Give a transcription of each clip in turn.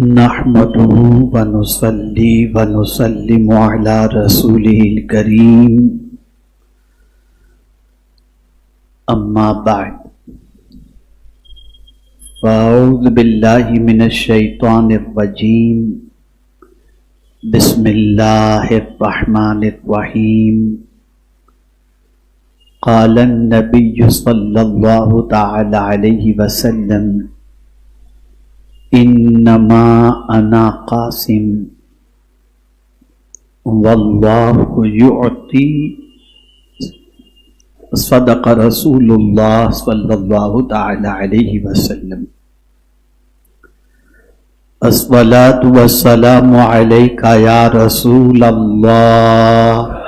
نحمده ونصلي ونسلم على رسوله الكريم اما بعد فاعوذ بالله من الشيطان الرجيم بسم الله الرحمن الرحيم قال النبي صلى الله تعالى عليه وسلم انما انا قاسم والله يعطي صدق رسول الله صلى الله تعالى عليه وسلم الصلاة والسلام عليك يا رسول الله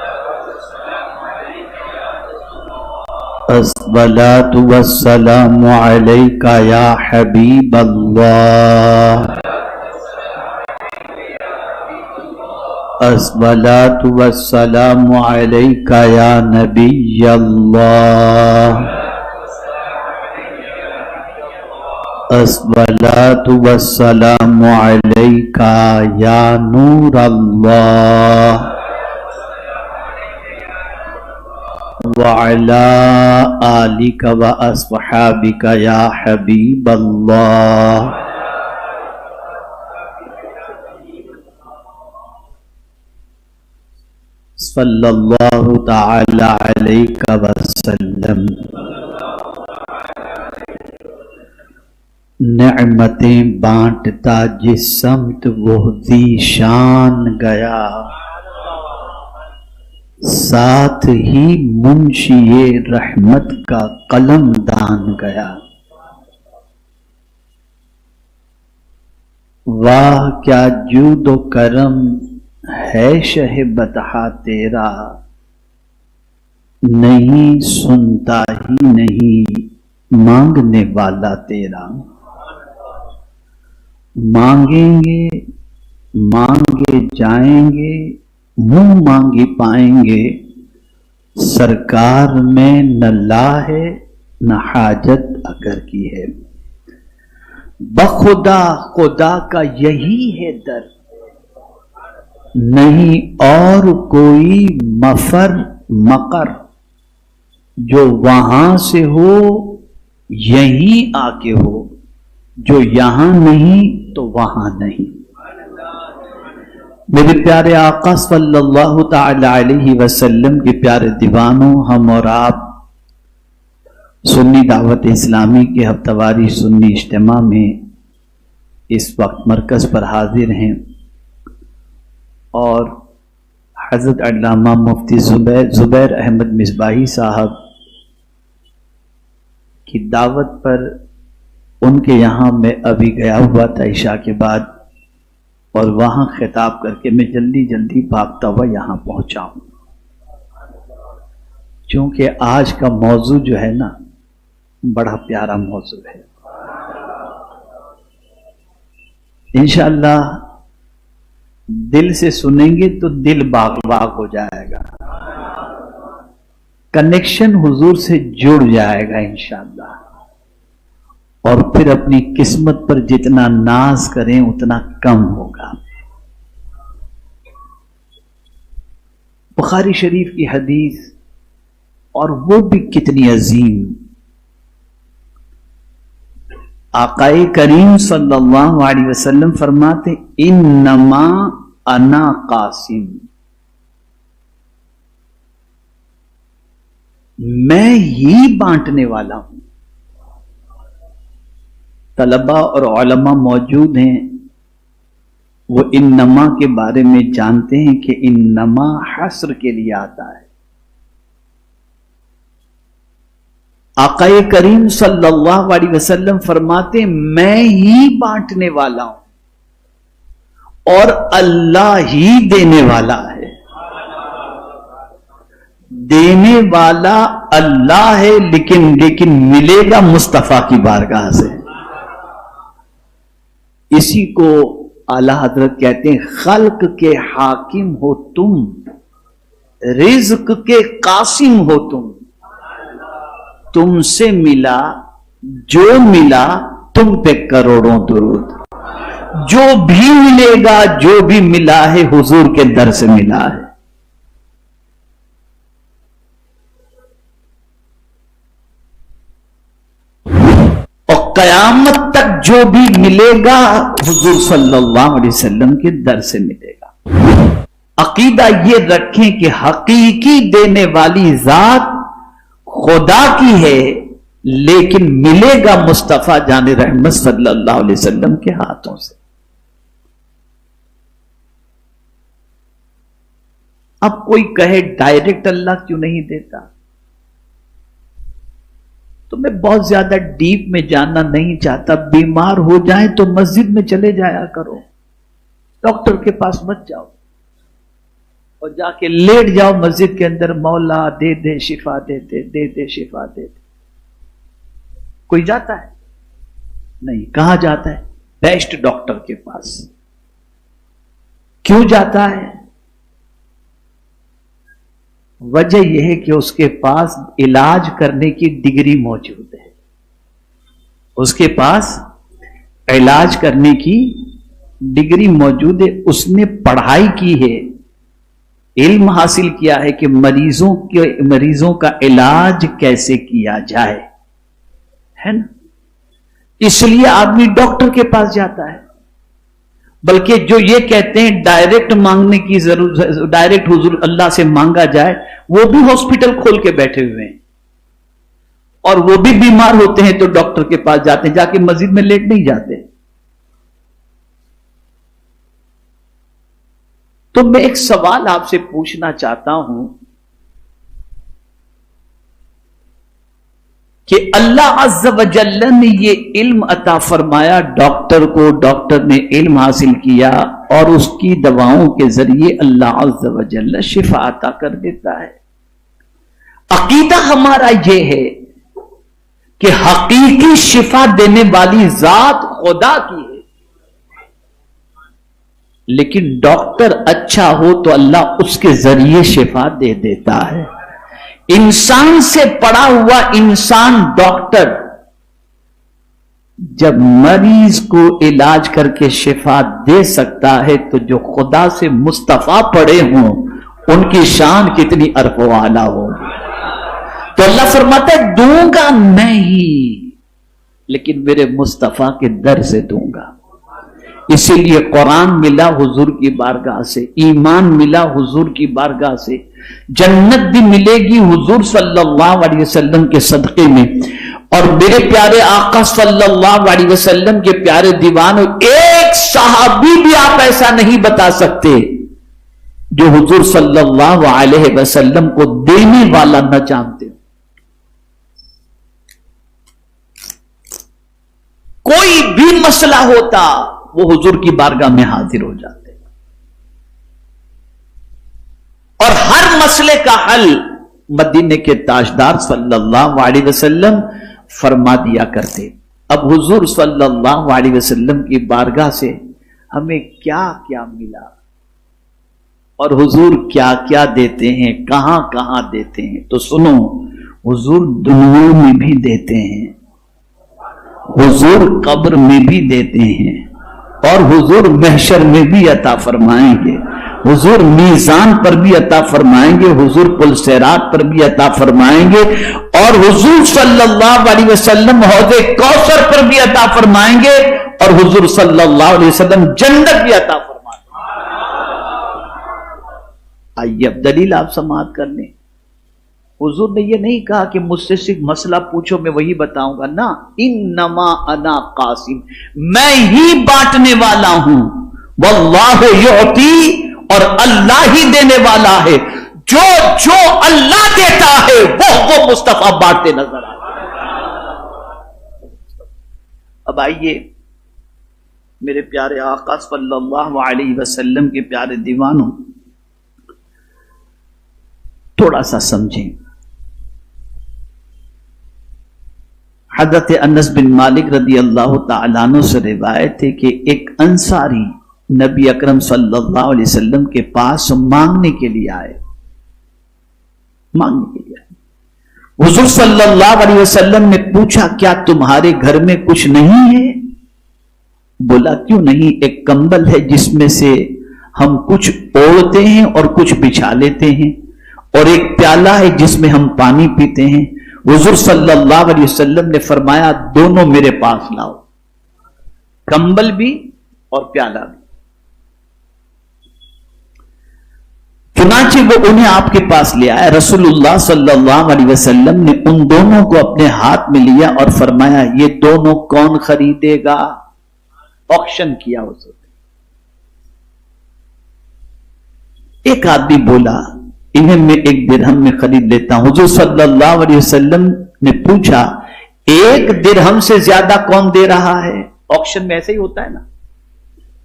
الصلاة والسلام عليك يا حبيب الله الصلاة والسلام عليك يا نبي الله الصلاة والسلام عليك يا نور الله وعلى آلك وأصحابك يا حبيب الله صلى الله تعالى عليك وسلم نعمتیں بانٹتا جس سمت وہ ذی شان گیا ساتھ ہی منشی رحمت کا قلم دان گیا واہ کیا جود و کرم ہے شہ بطحا تیرا نہیں سنتا ہی نہیں مانگنے والا تیرا مانگیں گے مانگے جائیں گے منہ مانگی پائیں گے سرکار میں نہ لا ہے نہ حاجت اگر کی ہے بخدا خدا کا یہی ہے در نہیں اور کوئی مفر مقر جو وہاں سے ہو یہیں آ کے ہو جو یہاں نہیں تو وہاں نہیں میرے پیارے آقا صلی اللہ تعالی علیہ وسلم کے پیارے دیوانوں ہم اور آپ سنی دعوت اسلامی کے ہفتہ واری سنی اجتماع میں اس وقت مرکز پر حاضر ہیں اور حضرت علامہ مفتی زبیر احمد مصباحی صاحب کی دعوت پر ان کے یہاں میں ابھی گیا ہوا تھا عشاء کے بعد اور وہاں خطاب کر کے میں جلدی جلدی بھاگتا ہوا یہاں پہنچا ہوں چونکہ آج کا موضوع جو ہے نا بڑا پیارا موضوع ہے انشاءاللہ دل سے سنیں گے تو دل باغ باغ ہو جائے گا کنیکشن حضور سے جڑ جائے گا انشاءاللہ اور پھر اپنی قسمت پر جتنا ناز کریں اتنا کم ہوگا بخاری شریف کی حدیث اور وہ بھی کتنی عظیم آقا کریم صلی اللہ علیہ وسلم فرماتے انما انا قاسم میں ہی بانٹنے والا ہوں طلباء اور علماء موجود ہیں وہ انما کے بارے میں جانتے ہیں کہ انما حصر کے لیے آتا ہے آقا کریم صلی اللہ علیہ وسلم فرماتے ہیں میں ہی بانٹنے والا ہوں اور اللہ ہی دینے والا ہے دینے والا اللہ ہے لیکن ملے گا مصطفیٰ کی بارگاہ سے اسی کو اعلیٰ حضرت کہتے ہیں خلق کے حاکم ہو تم رزق کے قاسم ہو تم سے ملا جو ملا تم پہ کروڑوں درود جو بھی ملے گا، جو بھی ملا ہے حضور کے در سے ملا ہے. اور قیامت تک جو بھی ملے گا حضور صلی اللہ علیہ وسلم کے در سے ملے گا. عقیدہ یہ رکھیں کہ حقیقی دینے والی ذات خدا کی ہے، لیکن ملے گا مصطفیٰ جان رحمت صلی اللہ علیہ وسلم کے ہاتھوں سے. اب کوئی کہے ڈائریکٹ اللہ کیوں نہیں دیتا؟ تو میں بہت زیادہ ڈیپ میں جاننا نہیں چاہتا. بیمار ہو جائیں تو مسجد میں چلے جایا کرو، ڈاکٹر کے پاس مت جاؤ، اور جا کے لیٹ جاؤ مسجد کے اندر، مولا دے دے شفا دے دے، دے دے شفا دے دے. کوئی جاتا ہے؟ نہیں. کہاں جاتا ہے؟ بیسٹ ڈاکٹر کے پاس. کیوں جاتا ہے؟ وجہ یہ ہے کہ اس کے پاس علاج کرنے کی ڈگری موجود ہے. اس کے پاس علاج کرنے کی ڈگری موجود ہے. اس نے پڑھائی کی ہے، علم حاصل کیا ہے کہ مریضوں کا علاج کیسے کیا جائے، ہے نا. اس لیے آدمی ڈاکٹر کے پاس جاتا ہے. بلکہ جو یہ کہتے ہیں ڈائریکٹ مانگنے کی ضرورت، ڈائریکٹ حضور اللہ سے مانگا جائے، وہ بھی ہاسپٹل کھول کے بیٹھے ہوئے ہیں، اور وہ بھی بیمار ہوتے ہیں تو ڈاکٹر کے پاس جاتے ہیں، جا کے مسجد میں لیٹ نہیں جاتے. تو میں ایک سوال آپ سے پوچھنا چاہتا ہوں کہ اللہ عز و جل نے یہ علم عطا فرمایا ڈاکٹر کو، ڈاکٹر نے علم حاصل کیا، اور اس کی دواؤں کے ذریعے اللہ عز و جل شفا عطا کر دیتا ہے. عقیدہ ہمارا یہ ہے کہ حقیقی شفا دینے والی ذات خدا کی ہے، لیکن ڈاکٹر اچھا ہو تو اللہ اس کے ذریعے شفا دے دیتا ہے. انسان سے پڑا ہوا انسان ڈاکٹر جب مریض کو علاج کر کے شفا دے سکتا ہے، تو جو خدا سے مصطفیٰ پڑے ہوں ان کی شان کتنی عرف و اعلیٰ ہو. تو اللہ فرماتا ہے دوں گا نہیں، لیکن میرے مصطفیٰ کے در سے دوں گا. اسی لیے قرآن ملا حضور کی بارگاہ سے، ایمان ملا حضور کی بارگاہ سے، جنت بھی ملے گی حضور صلی اللہ علیہ وسلم کے صدقے میں. اور میرے پیارے آقا صلی اللہ علیہ وسلم کے پیارے دیوانوں، ایک صحابی بھی آپ ایسا نہیں بتا سکتے جو حضور صلی اللہ علیہ وسلم کو دینے والا نہ جانتے. کوئی بھی مسئلہ ہوتا وہ حضور کی بارگاہ میں حاضر ہو جاتے، اور ہر مسئلے کا حل مدینے کے تاجدار صلی اللہ علیہ وسلم فرما دیا کرتے. اب حضور صلی اللہ علیہ وسلم کی بارگاہ سے ہمیں کیا کیا ملا، اور حضور کیا کیا دیتے ہیں، کہاں کہاں دیتے ہیں. تو سنو، حضور دنیا میں بھی دیتے ہیں، حضور قبر میں بھی دیتے ہیں، اور حضور محشر میں بھی عطا فرمائیں گے، حضور میزان پر بھی عطا فرمائیں گے، حضور پل صراط پر بھی عطا فرمائیں گے، اور حضور صلی اللہ علیہ وسلم حوض کوثر پر بھی عطا فرمائیں گے، اور حضور صلی اللہ علیہ وسلم جنت بھی عطا فرمائیں گے. آئیے اب دلیل آپ سماعت کر لیں. حضور نے یہ نہیں کہا کہ مجھ سے صرف مسئلہ پوچھو میں وہی بتاؤں گا، نہ، انما انا قاسم، میں ہی بانٹنے والا ہوں. واللہ یعطی، اور اللہ ہی دینے والا ہے. جو جو اللہ دیتا ہے وہ مصطفیٰ بانٹتے نظر آتے. اب آئیے میرے پیارے آقا صلی اللہ علیہ وسلم کے پیارے دیوانوں، تھوڑا سا سمجھیں. حضرت انس بن مالک رضی اللہ تعالیٰ عنہ سے روایت ہے کہ ایک انصاری نبی اکرم صلی اللہ علیہ وسلم کے پاس مانگنے کے لیے آئے. حضور صلی اللہ علیہ وسلم نے پوچھا کیا تمہارے گھر میں کچھ نہیں ہے؟ بولا کیوں نہیں، ایک کمبل ہے جس میں سے ہم کچھ اوڑھتے ہیں اور کچھ بچھا لیتے ہیں، اور ایک پیالہ ہے جس میں ہم پانی پیتے ہیں۔ حضور صلی اللہ علیہ وسلم نے فرمایا دونوں میرے پاس لاؤ، کمبل بھی اور پیالہ بھی۔ چنانچہ وہ انہیں آپ کے پاس لے آیا۔ رسول اللہ صلی اللہ علیہ وسلم نے ان دونوں کو اپنے ہاتھ میں لیا اور فرمایا یہ دونوں کون خریدے گا؟ آکشن کیا حضور نے۔ ایک آدمی بولا انہیں میں 1 درہم میں خرید لیتا ہوں۔ حضور صلی اللہ علیہ وسلم نے پوچھا 1 درہم سے زیادہ کون دے رہا ہے؟ آکشن میں ایسے ہی ہوتا ہے نا،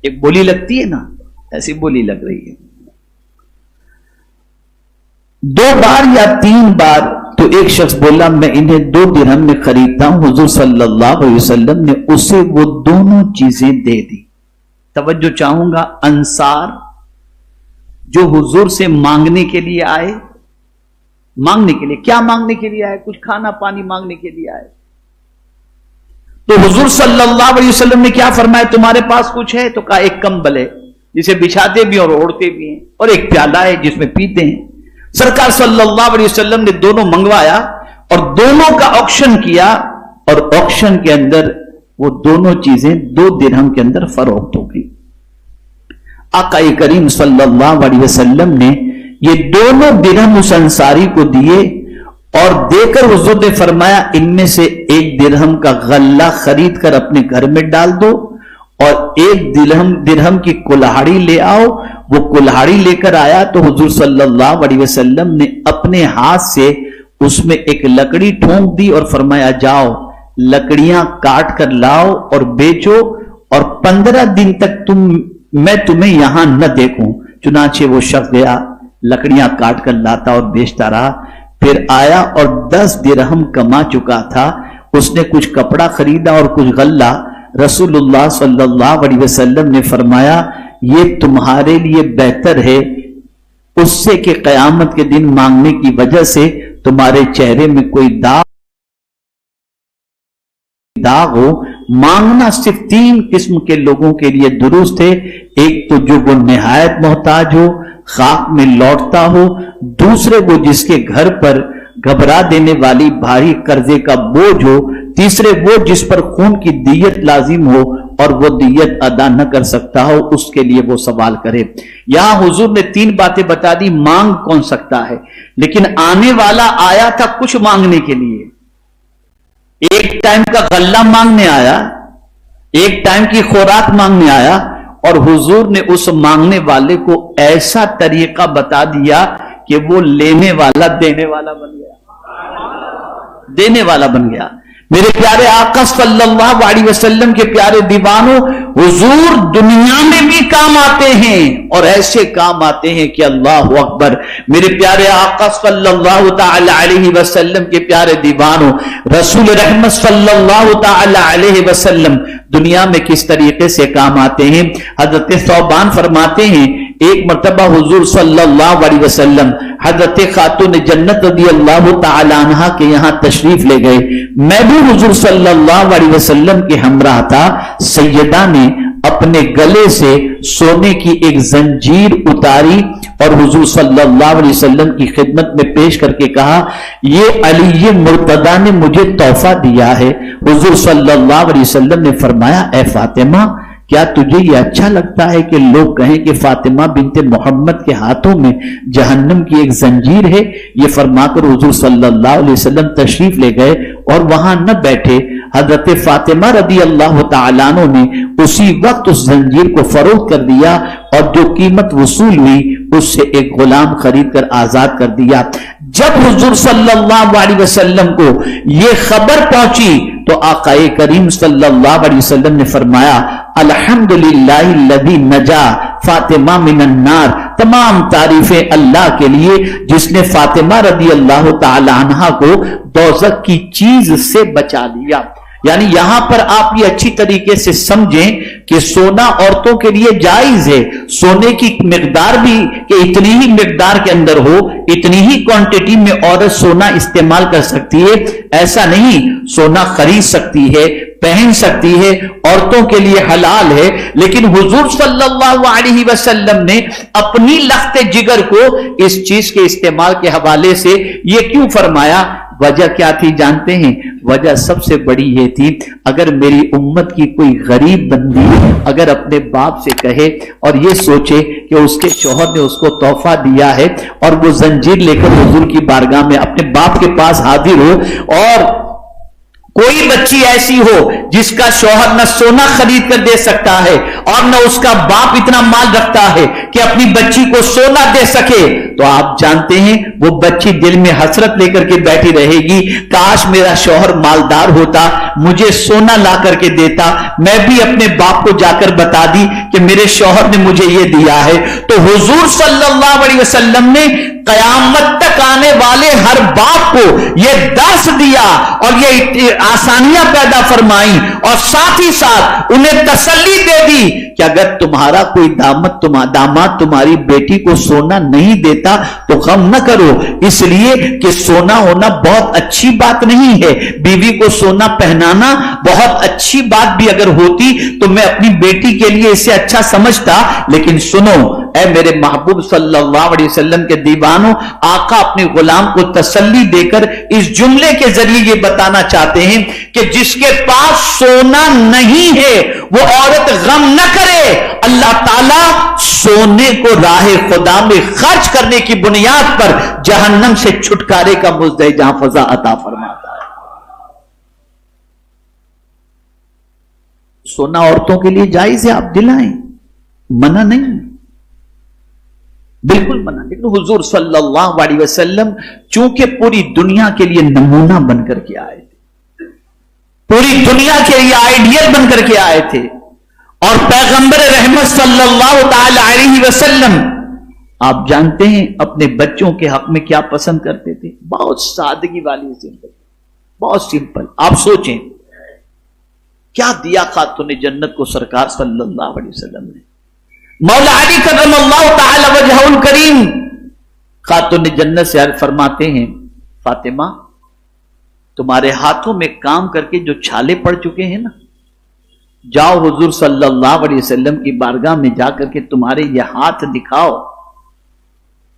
ایک بولی لگتی ہے نا، ایسی بولی لگ رہی ہے۔ 2 بار یا 3 بار تو ایک شخص بولا میں انہیں 2 درہم میں خریدتا ہوں۔ حضور صلی اللہ علیہ وسلم نے اسے وہ دونوں چیزیں دے دی۔ توجہ چاہوں گا، انصار جو حضور سے مانگنے کے لیے آئے، مانگنے کے لیے کیا مانگنے کے لیے آئے؟ کچھ کھانا پانی مانگنے کے لیے آئے، تو حضور صلی اللہ علیہ وسلم نے کیا فرمایا تمہارے پاس کچھ ہے؟ تو کہا ایک کمبل ہے جسے بچھاتے بھی اور اوڑھتے بھی ہیں، اور ایک پیالہ ہے جس میں پیتے ہیں۔ سرکار صلی اللہ علیہ وسلم نے دونوں منگوایا اور دونوں کا آکشن کیا، اور آکشن کے اندر وہ دونوں چیزیں 2 درہم کے اندر فروخت ہو گئی۔ آقا کریم صلی اللہ علیہ وسلم نے یہ دونوں درہم اس انصاری کو دیے، اور دے کر حضور نے فرمایا ان میں سے 1 درہم کا غلہ خرید کر اپنے گھر میں ڈال دو، اور 1 درہم کی کلہاڑی لے آؤ۔ وہ کلہاڑی لے کر آیا تو حضور صلی اللہ علیہ وسلم نے اپنے ہاتھ سے اس میں ایک لکڑی ٹھونک دی اور فرمایا جاؤ لکڑیاں کاٹ کر لاؤ اور بیچو، اور 15 دن تک میں تمہیں یہاں نہ دیکھوں۔ چنانچہ وہ شخص گیا، لکڑیاں کاٹ کر لاتا اور بیچتا رہا، پھر آیا اور 10 درہم کما چکا تھا۔ اس نے کچھ کپڑا خریدا اور کچھ غلہ۔ رسول اللہ صلی اللہ علیہ وسلم نے فرمایا یہ تمہارے لیے بہتر ہے اس سے کہ قیامت کے دن مانگنے کی وجہ سے تمہارے چہرے میں کوئی داغ ہو۔ مانگنا صرف 3 قسم کے لوگوں کے لیے درست ہے، ایک تو جو وہ نہایت محتاج ہو، خاک میں لوٹتا ہو، دوسرے وہ جس کے گھر پر گھبرا دینے والی بھاری قرضے کا بوجھ ہو، تیسرے وہ جس پر خون کی دیت لازم ہو اور وہ دیت ادا نہ کر سکتا ہو، اس کے لیے وہ سوال کرے۔ یہاں حضور نے 3 باتیں بتا دی، مانگ کون سکتا ہے، لیکن آنے والا آیا تھا کچھ مانگنے کے لیے، ایک ٹائم کا غلہ مانگنے آیا، ایک ٹائم کی خوراک مانگنے آیا، اور حضور نے اس مانگنے والے کو ایسا طریقہ بتا دیا کہ وہ لینے والا دینے والا بن گیا، دینے والا بن گیا۔ میرے پیارے آقا صلی اللہ علیہ وسلم کے پیارے دیوانوں، حضور دنیا میں بھی کام آتے ہیں اور ایسے کام آتے ہیں کہ اللہ اکبر۔ میرے پیارے آقا صلی اللہ تعالی علیہ وسلم کے پیارے دیوانوں، رسول رحمت صلی اللہ تعالی علیہ وسلم دنیا میں کس طریقے سے کام آتے ہیں۔ حضرت ثوبان فرماتے ہیں ایک مرتبہ حضور صلی اللہ علیہ وسلم حضرت خاتون جنت رضی اللہ تعالی عنہ کے یہاں تشریف لے گئے، میں بھی حضور صلی اللہ علیہ وسلم کے ہمراہ تھا۔ سیدہ نے اپنے گلے سے سونے کی ایک زنجیر اتاری اور حضور صلی اللہ علیہ وسلم کی خدمت میں پیش کر کے کہا یہ علی مرتضی نے مجھے تحفہ دیا ہے۔ حضور صلی اللہ علیہ وسلم نے فرمایا اے فاطمہ کیا تجھے یہ اچھا لگتا ہے کہ لوگ کہیں کہ فاطمہ بنت محمد کے ہاتھوں میں جہنم کی ایک زنجیر ہے؟ یہ فرما کر حضور صلی اللہ علیہ وسلم تشریف لے گئے اور وہاں نہ بیٹھے۔ حضرت فاطمہ رضی اللہ تعالیٰ عنہ نے اسی وقت اس زنجیر کو فروخت کر دیا اور جو قیمت وصول ہوئی اس سے ایک غلام خرید کر آزاد کر دیا۔ جب حضور صلی اللہ علیہ وسلم کو یہ خبر پہنچی تو آقا کریم صلی اللہ علیہ وسلم نے فرمایا الحمدللہ الذی نجا فاطمہ من النار، تمام تعریفیں اللہ کے لیے جس نے فاطمہ رضی اللہ تعالی عنہ کو دوزخ کی چیز سے بچا لیا۔ یعنی یہاں پر آپ یہ اچھی طریقے سے سمجھیں کہ سونا عورتوں کے لیے جائز ہے، سونے کی مقدار بھی کہ اتنی ہی مقدار کے اندر ہو، اتنی ہی کوانٹٹی میں عورت سونا استعمال کر سکتی ہے، ایسا نہیں۔ سونا خرید سکتی ہے، پہن سکتی ہے، عورتوں کے لیے حلال ہے، لیکن حضور صلی اللہ علیہ وسلم نے اپنی لخت جگر کو اس چیز کے استعمال کے حوالے سے یہ کیوں فرمایا؟ وجہ کیا تھی جانتے ہیں؟ وجہ سب سے بڑی یہ تھی، اگر میری امت کی کوئی غریب بندی اگر اپنے باپ سے کہے اور یہ سوچے کہ اس کے شوہر نے اس کو تحفہ دیا ہے اور وہ زنجیر لے کر حضور کی بارگاہ میں اپنے باپ کے پاس حاضر ہو، اور کوئی بچی ایسی ہو جس کا شوہر نہ سونا خرید کر دے سکتا ہے اور نہ اس کا باپ اتنا مال رکھتا ہے کہ اپنی بچی کو سونا دے سکے، تو آپ جانتے ہیں وہ بچی دل میں حسرت لے کر کے بیٹھی رہے گی، کاش میرا شوہر مالدار ہوتا، مجھے سونا لا کر کے دیتا، میں بھی اپنے باپ کو جا کر بتا دی کہ میرے شوہر نے مجھے یہ دیا ہے۔ تو حضور صلی اللہ علیہ وسلم نے قیامت تک آنے والے ہر باپ کو یہ درس دیا اور یہ آسانیاں پیدا فرمائیں، اور ساتھ ہی ساتھ انہیں تسلی دے دی کہ اگر تمہارا کوئی داماد تمہاری بیٹی کو سونا نہیں دیتا تو غم نہ کرو، اس لیے کہ سونا ہونا بہت اچھی بات نہیں ہے، بیوی کو سونا پہنانا بہت اچھی بات بھی اگر ہوتی تو میں اپنی بیٹی کے لیے اسے اچھا سمجھتا، لیکن سنو اے میرے محبوب صلی اللہ علیہ وسلم کے دیوانوں، آقا اپنے غلام کو تسلی دے کر اس جملے کے ذریعے یہ بتانا چاہتے ہیں کہ جس کے پاس سونا نہیں ہے وہ عورت غم نہ کرے، اللہ تعالیٰ سونے کو راہ خدا میں خرچ کرنے کی بنیاد پر جہنم سے چھٹکارے کا مزدہ فضا عطا فرماتا ہے۔ سونا عورتوں کے لیے جائز ہے، آپ دلائیں، منع نہیں، بالکل منع، لیکن حضور صلی اللہ علیہ وسلم چونکہ پوری دنیا کے لیے نمونہ بن کر کے آئے تھے، پوری دنیا کے لیے آئیڈیل بن کر کے آئے تھے، اور پیغمبر رحمت صلی اللہ تعالی علیہ وسلم آپ جانتے ہیں اپنے بچوں کے حق میں کیا پسند کرتے تھے؟ بہت سادگی والی زندگی، بہت سمپل۔ آپ سوچیں کیا دیا خاتون جنت کو سرکار صلی اللہ علیہ وسلم نے؟ مولا علی کرم اللہ تعالی وجہہ الکریم خاتون جنت سے عرض فرماتے ہیں، فاطمہ تمہارے ہاتھوں میں کام کر کے جو چھالے پڑ چکے ہیں نا، جاؤ حضور صلی اللہ علیہ وسلم کی بارگاہ میں جا کر کے تمہارے یہ ہاتھ دکھاؤ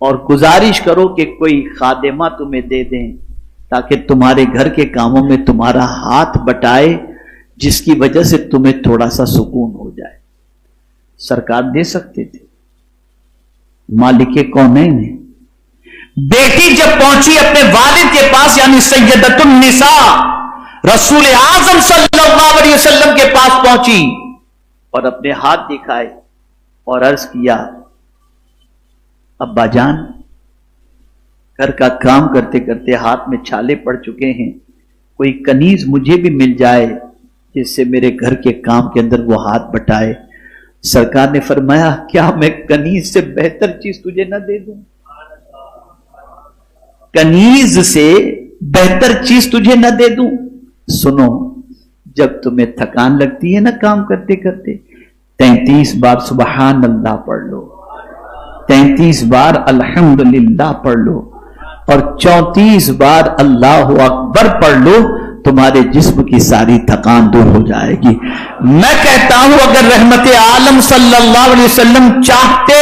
اور گزارش کرو کہ کوئی خادمہ تمہیں دے دیں تاکہ تمہارے گھر کے کاموں میں تمہارا ہاتھ بٹائے، جس کی وجہ سے تمہیں تھوڑا سا سکون ہو جائے۔ سرکار دے سکتے تھے، مالک کونین نے۔ بیٹی جب پہنچی اپنے والد کے پاس، یعنی سیدۃ النساء رسول اعظم صلی اللہ علیہ وسلم کے پاس پہنچی اور اپنے ہاتھ دکھائے اور عرض کیا، ابا جان گھر کا کام کرتے کرتے ہاتھ میں چھالے پڑ چکے ہیں، کوئی کنیز مجھے بھی مل جائے جس سے میرے گھر کے کام کے اندر وہ ہاتھ بٹائے۔ سرکار نے فرمایا، کیا میں کنیز سے بہتر چیز تجھے نہ دے دوں؟ کنیز سے بہتر چیز تجھے نہ دے دوں؟ سنو، جب تمہیں تھکان لگتی ہے نا کام کرتے کرتے، 33 بار سبحان اللہ پڑھ لو، 33 بار الحمدللہ پڑھ لو، اور 34 بار اللہ اکبر پڑھ لو، تمہارے جسم کی ساری تھکان دور ہو جائے گی۔ میں کہتا ہوں اگر رحمت عالم صلی اللہ علیہ وسلم چاہتے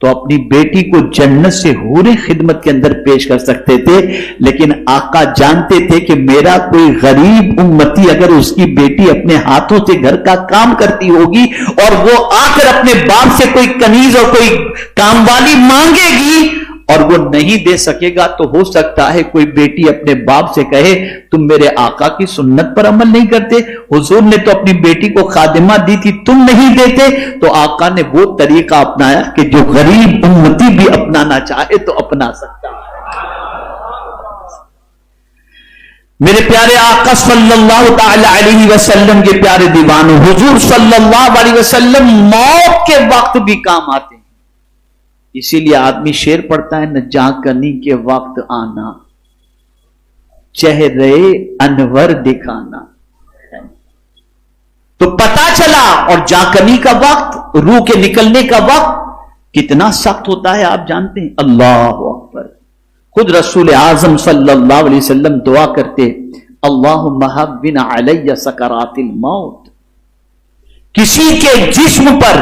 تو اپنی بیٹی کو جنت سے حور خدمت کے اندر پیش کر سکتے تھے، لیکن آقا جانتے تھے کہ میرا کوئی غریب امتی اگر اس کی بیٹی اپنے ہاتھوں سے گھر کا کام کرتی ہوگی اور وہ آ کر اپنے باپ سے کوئی کنیز اور کوئی کام والی مانگے گی اور وہ نہیں دے سکے گا، تو ہو سکتا ہے کوئی بیٹی اپنے باپ سے کہے تم میرے آقا کی سنت پر عمل نہیں کرتے، حضور نے تو اپنی بیٹی کو خادمہ دی تھی تم نہیں دیتے۔ تو آقا نے وہ طریقہ اپنایا کہ جو غریب امتی بھی اپنانا چاہے تو اپنا سکتا ہے۔ میرے پیارے آقا صلی اللہ تعالی علیہ وسلم کے پیارے دیوانوں، حضور صلی اللہ علیہ وسلم موت کے وقت بھی کام آتے ہیں، اسی لیے آدمی شعر پڑھتا ہے، نہ جاں کنی کے وقت آنا چہرے انور دکھانا. تو پتا چلا. اور جاکنی کا وقت, روح کے نکلنے کا وقت کتنا سخت ہوتا ہے آپ جانتے ہیں. اللہ اکبر. خود رسول اعظم صلی اللہ علیہ وسلم دعا کرتے, اللہم ہون علی سکرات الموت. کسی کے جسم پر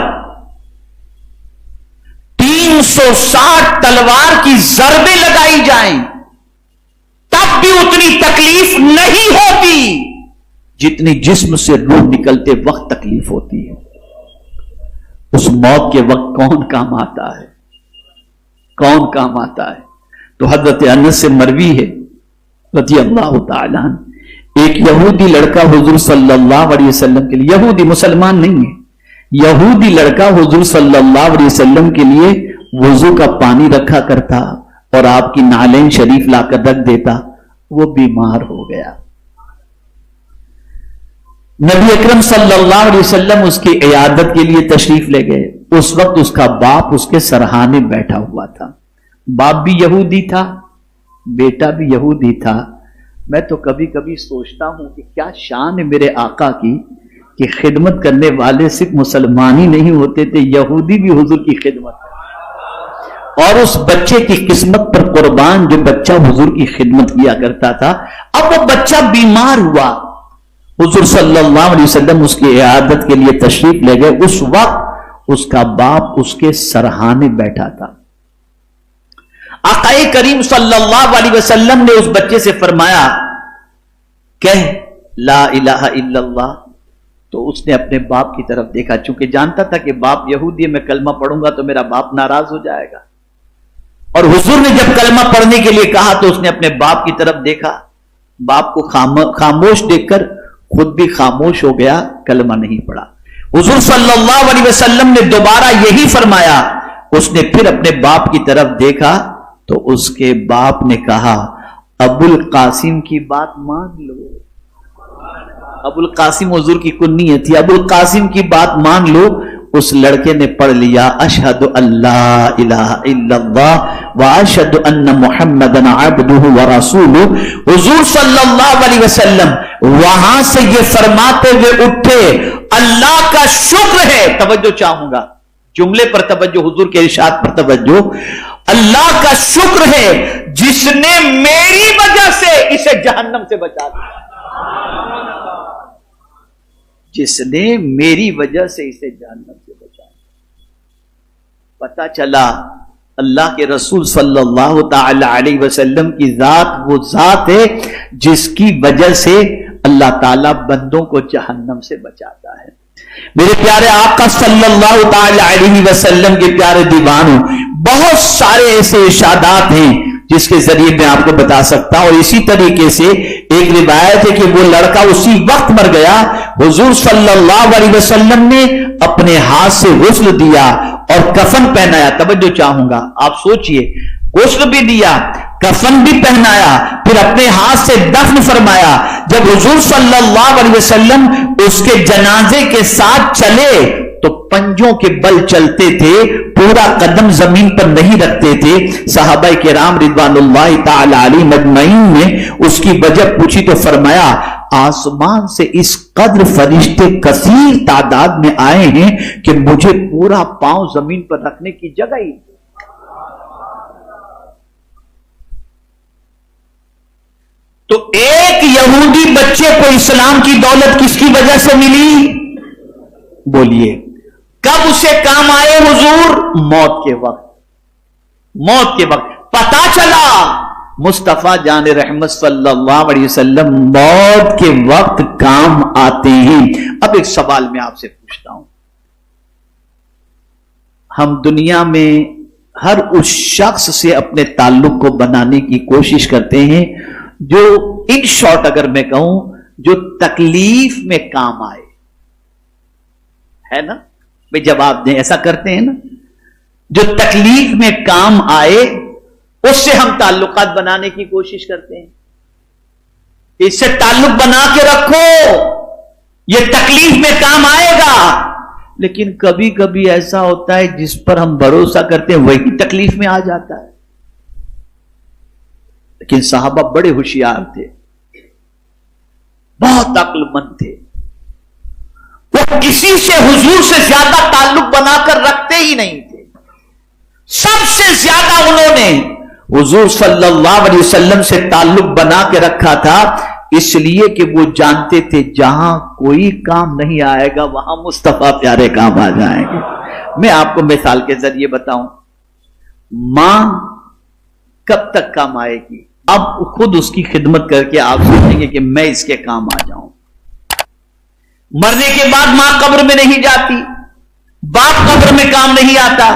360 تلوار کی ضربیں لگائی جائیں تب بھی اتنی تکلیف نہیں ہوتی جتنی جسم سے روح نکلتے وقت تکلیف ہوتی ہے. اس موت کے وقت کون کام آتا ہے؟ کون کام آتا ہے؟ تو حضرت انس سے مروی ہے رضی اللہ تعالی عنہ, ایک یہودی لڑکا حضور صلی اللہ علیہ وسلم کے لیے, یہودی مسلمان نہیں ہے, یہودی لڑکا حضور صلی اللہ علیہ وسلم کے لیے وضو کا پانی رکھا کرتا اور آپ کی نالین شریف لا کر رکھ دیتا. وہ بیمار ہو گیا. نبی اکرم صلی اللہ علیہ وسلم اس کی عیادت کے لیے تشریف لے گئے. اس وقت اس کا باپ اس کے سرہانے بیٹھا ہوا تھا. باپ بھی یہودی تھا, بیٹا بھی یہودی تھا. میں تو کبھی کبھی سوچتا ہوں کہ کیا شان ہے میرے آقا کی کہ خدمت کرنے والے صرف مسلمان ہی نہیں ہوتے تھے, یہودی بھی حضور کی خدمت. اور اس بچے کی قسمت پر قربان جو بچہ حضور کی خدمت کیا کرتا تھا. اب وہ بچہ بیمار ہوا. حضور صلی اللہ علیہ وسلم اس کی عیادت کے لیے تشریف لے گئے. اس وقت اس کا باپ اس کے سرہانے بیٹھا تھا. آقا کریم صلی اللہ علیہ وسلم نے اس بچے سے فرمایا, کہہ لا الہ الا اللہ. تو اس نے اپنے باپ کی طرف دیکھا, چونکہ جانتا تھا کہ باپ یہودی ہے, میں کلمہ پڑھوں گا تو میرا باپ ناراض ہو جائے گا. اور حضور نے جب کلمہ پڑھنے کے لیے کہا تو اس نے اپنے باپ کی طرف دیکھا. باپ کو خاموش دیکھ کر خود بھی خاموش ہو گیا, کلمہ نہیں پڑھا. حضور صلی اللہ علیہ وسلم نے دوبارہ یہی فرمایا. اس نے پھر اپنے باپ کی طرف دیکھا تو اس کے باپ نے کہا, ابو القاسم کی بات مان لو. ابو القاسم حضور کی کنیت تھی. ابو القاسم کی بات مان لو. اس لڑکے نے پڑھ لیا, اشہد اللہ الہ الا اللہ و اشہد ان محمدن عبدہ و رسولہ. حضور صلی اللہ علیہ وسلم وہاں سے یہ فرماتے ہوئے اٹھے, اللہ کا شکر ہے. توجہ چاہوں گا, جملے پر توجہ, حضور کے ارشاد پر توجہ. اللہ کا شکر ہے جس نے میری وجہ سے اسے جہنم سے بچا دیا. جس نے میری وجہ سے اسے جہنم سے بچا دیا. پتا چلا اللہ کے رسول صلی اللہ تعالی علیہ وسلم کی ذات وہ ذات ہے جس کی وجہ سے اللہ تعالی بندوں کو جہنم سے بچاتا ہے. میرے پیارے آقا صلی اللہ تعالی علیہ وسلم کے پیارے دیوانوں, بہت سارے ایسے ارشادات ہیں جس کے ذریعے میں آپ کو بتا سکتا ہوں. اور اسی طریقے سے ایک روایت ہے کہ وہ لڑکا اسی وقت مر گیا. حضور صلی اللہ علیہ وسلم نے اپنے ہاتھ سے غسل دیا اور کفن پہنایا. توجہ چاہوں گا, آپ سوچئے, غسل بھی دیا, کفن بھی پہنایا, پھر اپنے ہاتھ سے دفن فرمایا. جب حضور صلی اللہ علیہ وسلم اس کے جنازے کے ساتھ چلے تو پنجوں کے بل چلتے تھے, پورا قدم زمین پر نہیں رکھتے تھے. صحابہ کرام رضوان اللہ تعالی علیہم اجمعین نے اس کی وجہ پوچھی تو فرمایا, آسمان سے اس قدر فرشتے کثیر تعداد میں آئے ہیں کہ مجھے پورا پاؤں زمین پر رکھنے کی جگہ ہی. تو ایک یہودی بچے کو اسلام کی دولت کس کی وجہ سے ملی؟ بولیے, کب اسے کام آئے حضور؟ موت کے وقت. موت کے وقت پتا چلا مصطفیٰ جان رحمت صلی اللہ علیہ وسلم موت کے وقت کام آتے ہیں. اب ایک سوال میں آپ سے پوچھتا ہوں, ہم دنیا میں ہر اس شخص سے اپنے تعلق کو بنانے کی کوشش کرتے ہیں جو ان شارٹ اگر میں کہوں جو تکلیف میں کام آئے, ہے نا بھئی, جواب دیں, ایسا کرتے ہیں نا, جو تکلیف میں کام آئے اس سے ہم تعلقات بنانے کی کوشش کرتے ہیں. اس سے تعلق بنا کے رکھو, یہ تکلیف میں کام آئے گا. لیکن کبھی کبھی ایسا ہوتا ہے جس پر ہم بھروسہ کرتے ہیں وہی تکلیف میں آ جاتا ہے. لیکن صحابہ بڑے ہوشیار تھے. بہت عقل مند تھے. وہ کسی سے حضور سے زیادہ تعلق بنا کر رکھتے ہی نہیں تھے. سب سے زیادہ انہوں نے حضور صلی اللہ علیہ وسلم سے تعلق بنا کے رکھا تھا، اس لیے کہ وہ جانتے تھے جہاں کوئی کام نہیں آئے گا وہاں مصطفیٰ پیارے کام آ جائیں گے. میں آپ کو مثال کے ذریعے بتاؤں، ماں کب تک کام آئے گی؟ اب خود اس کی خدمت کر کے آپ سوچیں گے کہ میں اس کے کام آ جاؤں. مرنے کے بعد ماں قبر میں نہیں جاتی، باپ قبر میں کام نہیں آتا.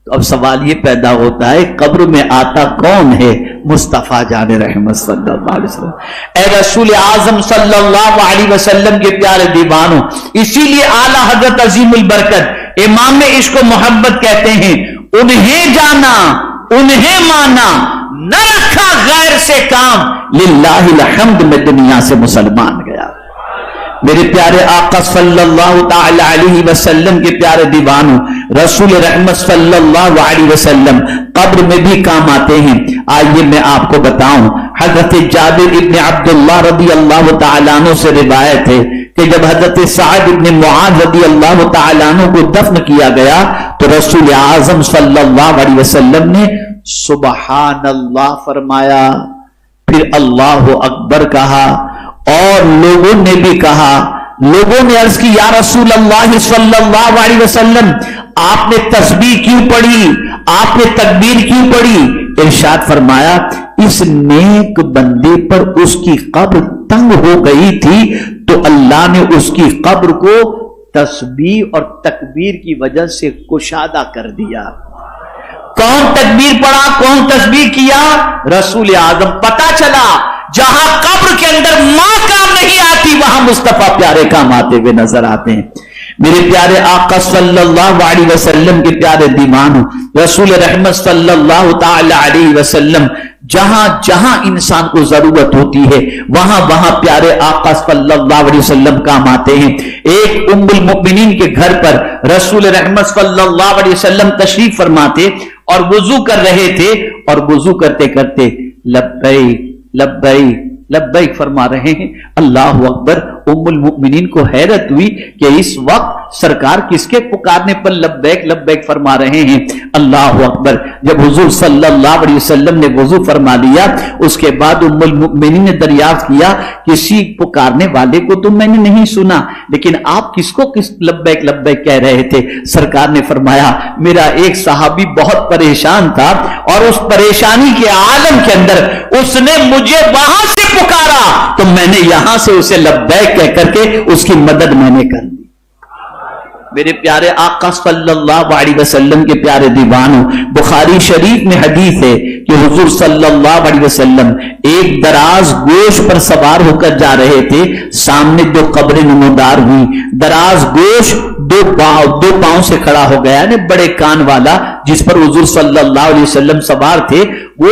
تو اب سوال یہ پیدا ہوتا ہے قبر میں آتا کون ہے؟ مصطفیٰ جان رحمت صلی اللہ علیہ وسلم. اے رسول اعظم صلی اللہ علیہ وسلم کے پیارے دیوانوں، اسی لیے اعلی حضرت عظیم البرکت امام عشق و محبت کہتے ہیں، انہیں جانا انہیں مانا، نہ رکھا غیر سے کام، للہ الحمد میں دنیا سے مسلمان گیا. میرے پیارے آقا صلی اللہ تعالی علیہ وسلم کے پیارے دیوانوں، رسول رحمت صلی اللہ علیہ وسلم قبر میں بھی کام آتے ہیں. آئیے میں آپ کو بتاؤں، حضرت جابر ابن عبداللہ رضی اللہ تعالیٰ عنہ سے روایت ہے کہ جب حضرت سعد ابن معاذ رضی اللہ تعالیٰ عنہ کو دفن کیا گیا تو رسول اعظم صلی اللہ علیہ وسلم نے سبحان اللہ فرمایا، پھر اللہ اکبر کہا، اور لوگوں نے بھی کہا. لوگوں نے عرض کی یا رسول اللہ صلی اللہ علیہ وسلم، آپ نے تسبیح کیوں پڑھی، آپ نے تکبیر کیوں پڑھی؟ ارشاد فرمایا، اس نیک بندے پر اس کی قبر تنگ ہو گئی تھی تو اللہ نے اس کی قبر کو تسبیح اور تکبیر کی وجہ سے کشادہ کر دیا. کون تکبیر پڑھا، کون تسبیح کیا؟ رسول اعظم. پتا چلا جہاں قبر کے اندر ماں کام نہیں آتی وہاں مصطفیٰ پیارے کام آتے ہوئے نظر آتے ہیں. میرے پیارے آقا صلی اللہ علیہ وسلم کے پیارے دیوانوں، رسول رحمت صلی اللہ تعالی علیہ وسلم جہاں جہاں انسان کو ضرورت ہوتی ہے وہاں وہاں پیارے آقا صلی اللہ علیہ وسلم کام آتے ہیں. ایک ام المؤمنین کے گھر پر رسول رحمت صلی اللہ علیہ وسلم تشریف فرماتے اور وضو کر رہے تھے، اور وضو کرتے کرتے لبیک لبیک لبیک فرما رہے ہیں. اللہ اکبر. ام المؤمنین کو حیرت ہوئی کہ اس وقت سرکار کس کے پکارنے پر لبیک لبیک فرما رہے ہیں. اللہ اکبر. جب حضور صلی اللہ علیہ وسلم نے وضو فرما لیا اس کے بعد ام المؤمنین نے دریافت کیا کسی پکارنے والے کو تو میں نے نہیں سنا، لیکن آپ کس کو کس لبیک لبیک کہہ رہے تھے؟ سرکار نے فرمایا میرا ایک صحابی بہت پریشان تھا اور اس پریشانی کے عالم کے اندر اس نے مجھے وہاں سے پکارا تو میں نے یہاں سے اسے لبیک کہہ کر کے اس کی مدد میں نے کر دی. میرے پیارے آقا صلی اللہ علیہ وسلم کے پیارے دیوانوں، بخاری شریف میں حدیث ہے کہ حضور صلی اللہ علیہ وسلم ایک دراز گوش پر سوار ہو کر جا رہے تھے، سامنے دو قبریں نمودار ہوئی. دراز گوش دو پاؤں سے کھڑا ہو گیا، یعنی بڑے کان والا جس پر حضور صلی اللہ علیہ وسلم سوار تھے، وہ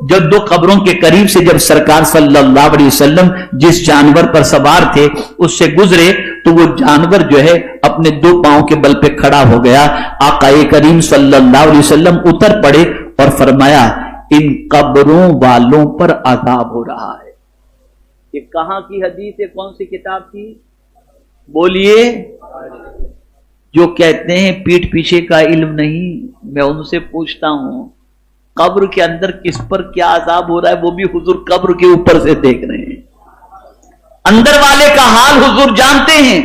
جب دو قبروں کے قریب سے جب سرکار صلی اللہ علیہ وسلم جس جانور پر سوار تھے اس سے گزرے تو وہ جانور جو ہے اپنے دو پاؤں کے بل پہ کھڑا ہو گیا. آقا کریم صلی اللہ علیہ وسلم اتر پڑے اور فرمایا ان قبروں والوں پر عذاب ہو رہا ہے. یہ کہاں کی حدیث ہے؟ کون سی کتاب کی؟ بولیے. جو کہتے ہیں پیٹھ پیچھے کا علم نہیں، میں ان سے پوچھتا ہوں قبر کے اندر کس پر کیا عذاب ہو رہا ہے وہ بھی حضور قبر کے اوپر سے دیکھ رہے ہیں. اندر والے کا حال حضور جانتے ہیں.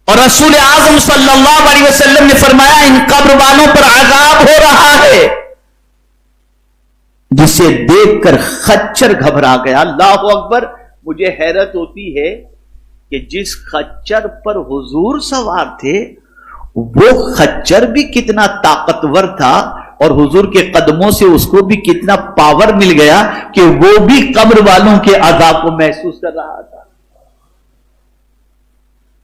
اور رسول اعظم صلی اللہ علیہ وسلم نے فرمایا ان قبر والوں پر عذاب ہو رہا ہے، جسے دیکھ کر خچر گھبرا گیا. اللہ اکبر. مجھے حیرت ہوتی ہے کہ جس خچر پر حضور سوار تھے وہ خچر بھی کتنا طاقتور تھا اور حضور کے قدموں سے اس کو بھی کتنا پاور مل گیا کہ وہ بھی قبر والوں کے عذاب کو محسوس کر رہا تھا.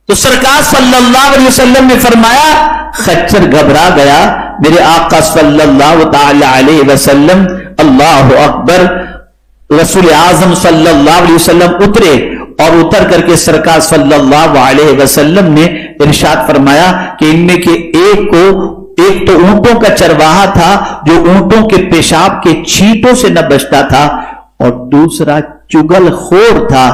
تو سرکار صلی اللہ علیہ وسلم نے فرمایا خچر گھبرا گیا. میرے آقا صلی اللہ تعالی علیہ وسلم اللہ اکبر. رسول اعظم صلی اللہ علیہ وسلم اترے اور اتر کر کے سرکار صلی اللہ علیہ وسلم نے ارشاد فرمایا کہ ان میں کے ایک تو اونٹوں کا چرواہا تھا جو اونٹوں کے پیشاب کے چھینٹوں سے نہ بچتا تھا، اور دوسرا چگل خور تھا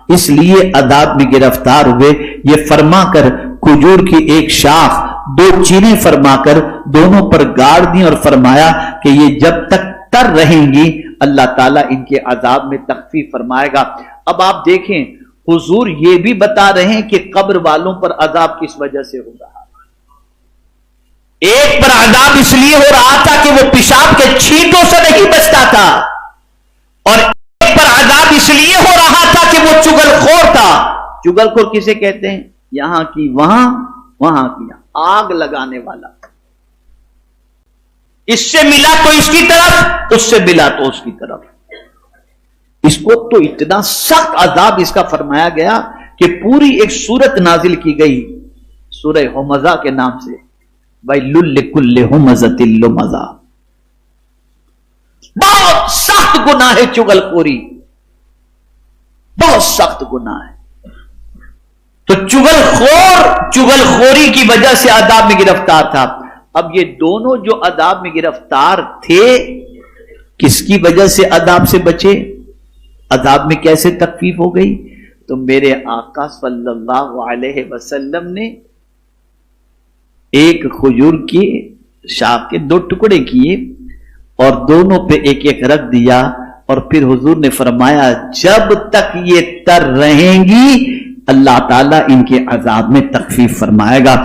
اس لیے عذاب میں گرفتار ہوئے. یہ فرما کر کھجور کی ایک شاخ 2 چیریں فرما کر دونوں پر گاڑ دی اور فرمایا کہ یہ جب تک تر رہیں گی اللہ تعالیٰ ان کے عذاب میں تخفیف فرمائے گا. اب آپ دیکھیں حضور یہ بھی بتا رہے ہیں کہ قبر والوں پر عذاب کس وجہ سے ہو رہا. ایک پر عذاب اس لیے ہو رہا تھا کہ وہ پیشاب کے چھینٹوں سے نہیں بچتا تھا، اور ایک پر عذاب اس لیے ہو رہا تھا کہ وہ چگل خور تھا. چگل خور کسے کہتے ہیں؟ یہاں کی وہاں، وہاں کی یہاں، آگ لگانے والا. اس سے ملا تو اس کی طرف، اس سے ملا تو اس کی طرف. اس کو تو اتنا سخت عذاب اس کا فرمایا گیا کہ پوری ایک سورت نازل کی گئی سورہ ہمزہ کے نام سے. وَيْلٌ لِكُلِّ ہُمَزَةٍ لُمَزَةٍ. بہت سخت گناہ ہے چگل خوری، بہت سخت گناہ ہے. تو چگل خوری کی وجہ سے عذاب میں گرفتار تھا. اب یہ دونوں جو عذاب میں گرفتار تھے کس کی وجہ سے عذاب سے بچے؟ عذاب میں کیسے تخفیف ہو گئی؟ تو میرے آقا صلی اللہ علیہ وسلم نے ایک کھجور کی شاخ کے 2 ٹکڑے کیے اور دونوں پہ ایک ایک رکھ دیا، اور پھر حضور نے فرمایا جب تک یہ تر رہیں گی اللہ تعالیٰ ان کے عذاب میں تخفیف فرمائے گا.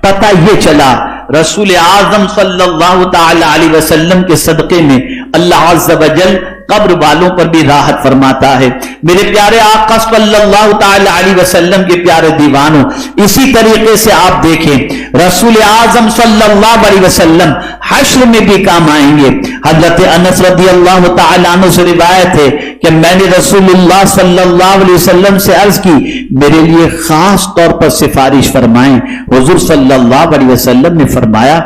پتہ یہ چلا رسول اعظم صلی اللہ تعالی علیہ وسلم کے صدقے میں اللہ عز و جل قبر والوں پر بھی راحت فرماتا ہے. میرے پیارے آقا صلی اللہ تعالی علیہ وسلم کے پیارے دیوانوں، اسی طریقے سے آپ دیکھیں رسول اعظم صلی اللہ علیہ وسلم حشر میں بھی کام آئیں گے. حضرت انس رضی اللہ تعالی عنہ سے روایت ہے کہ میں نے رسول اللہ صلی اللہ علیہ وسلم سے عرض کی میرے لیے خاص طور پر سفارش فرمائیں. حضور صلی اللہ علیہ وسلم نے فرمایا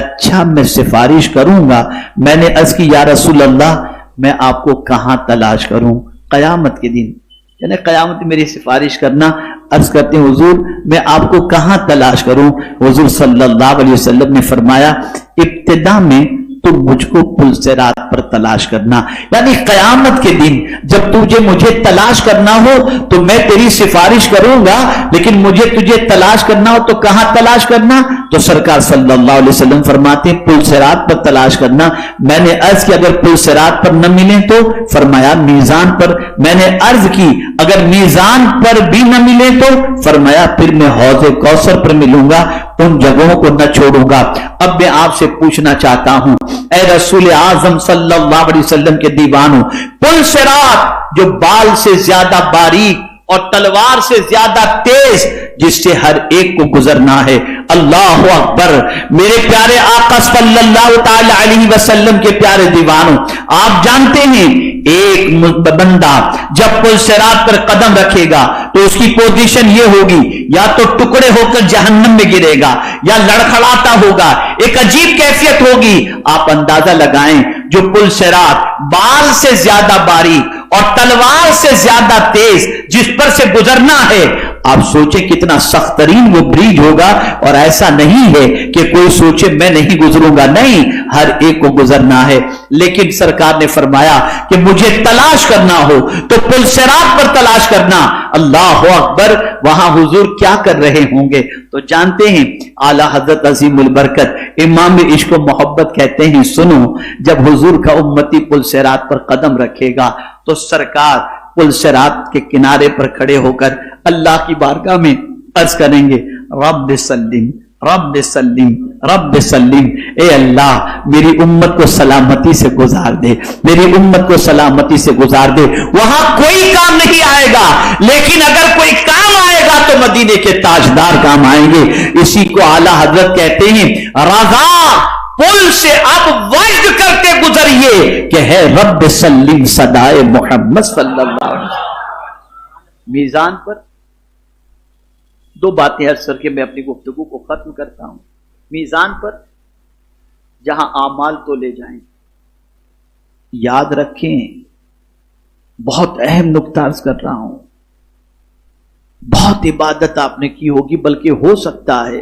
اچھا میں سفارش کروں گا. میں نے عرض کی یا رسول اللہ میں آپ کو کہاں تلاش کروں؟ قیامت کے دن، یعنی قیامت میری سفارش کرنا. عرض کرتے ہیں حضور میں آپ کو کہاں تلاش کروں؟ حضور صلی اللہ علیہ وسلم نے فرمایا ابتدا میں تو مجھ کو پل صراط پر تلاش کرنا، یعنی قیامت کے دن جب تجھے مجھے تلاش کرنا ہو تو میں تیری سفارش کروں گا، لیکن مجھے تجھے تلاش کرنا ہو تو کہاں تلاش کرنا؟ تو سرکار صلی اللہ علیہ وسلم فرماتے ہیں پل صراط پر تلاش کرنا. میں نے عرض کی اگر پل صراط پر نہ ملیں تو؟ فرمایا میزان پر. میں نے عرض کی اگر میزان پر بھی نہ ملیں تو؟ فرمایا پھر میں حوض کوثر پر ملوں گا، ان جگہوں کو نہ چھوڑوں گا. اب میں آپ سے پوچھنا چاہتا ہوں اے رسول اعظم صلی اللہ علیہ وسلم کے دیوانوں، پل صراط جو بال سے زیادہ باریک اور تلوار سے زیادہ تیز جس سے ہر ایک کو گزرنا ہے، اللہ اکبر. میرے پیارے آقا صلی اللہ تعالی علیہ وسلم کے پیارے دیوانوں، آپ جانتے ہیں ایک بندہ جب پل صراط پر قدم رکھے گا تو اس کی پوزیشن یہ ہوگی یا تو ٹکڑے ہو کر جہنم میں گرے گا یا لڑکھڑاتا ہوگا، ایک عجیب کیفیت ہوگی. آپ اندازہ لگائیں جو پل صراط بال سے زیادہ باریک اور تلوار سے زیادہ تیز جس پر سے گزرنا ہے، آپ سوچیں کتنا سخت ترین وہ بریج ہوگا. اور ایسا نہیں ہے کہ کوئی سوچے میں نہیں گزروں گا، نہیں، ہر ایک کو گزرنا ہے. لیکن سرکار نے فرمایا کہ مجھے تلاش کرنا ہو تو پل صراط پر تلاش کرنا. اللہ اکبر. وہاں حضور کیا کر رہے ہوں گے تو جانتے ہیں اعلی حضرت عظیم البرکت امام عشق و محبت کہتے ہیں سنو، جب حضور کا امتی پل صراط پر قدم رکھے گا تو سرکار پل صراط کے کنارے پر کھڑے ہو کر اللہ کی بارگاہ میں عرض کریں گے رب سلم رب سلم رب سلم. اے اللہ میری امت کو سلامتی سے گزار دے، میری امت کو سلامتی سے گزار دے. وہاں کوئی کام نہیں آئے گا، لیکن اگر کوئی کام آئے گا تو مدینے کے تاجدار کام آئیں گے. اسی کو اعلی حضرت کہتے ہیں رضا پل سے اب وجد کرتے گزریے کہ ہے رب سلم صدائے محمد صلی اللہ علیہ وسلم. میزان پر 2 باتیں عرض کر کے میں اپنی گفتگو کو ختم کرتا ہوں. میزان پر جہاں اعمال تو لے جائیں، یاد رکھیں بہت اہم نقطہ عرض کر رہا ہوں. بہت عبادت آپ نے کی ہوگی، بلکہ ہو سکتا ہے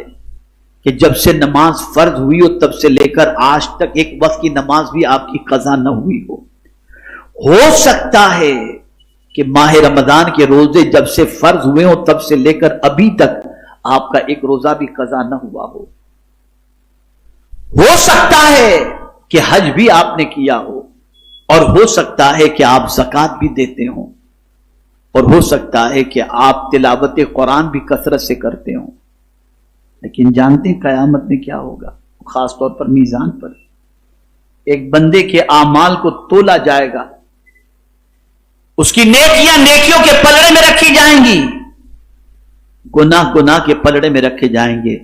کہ جب سے نماز فرض ہوئی ہو تب سے لے کر آج تک ایک وقت کی نماز بھی آپ کی قضا نہ ہوئی ہو. ہو سکتا ہے کہ ماہ رمضان کے روزے جب سے فرض ہوئے ہوں تب سے لے کر ابھی تک آپ کا ایک روزہ بھی قضا نہ ہوا ہو سکتا ہے کہ حج بھی آپ نے کیا ہو، اور ہو سکتا ہے کہ آپ زکوٰۃ بھی دیتے ہوں، اور ہو سکتا ہے کہ آپ تلاوت قرآن بھی کثرت سے کرتے ہوں، لیکن جانتے ہیں قیامت میں کیا ہوگا؟ خاص طور پر میزان پر ایک بندے کے اعمال کو تولا جائے گا، اس کی نیکیاں نیکیوں کے پلڑے میں رکھی جائیں گی، گناہ گناہ کے پلڑے میں رکھے جائیں گے۔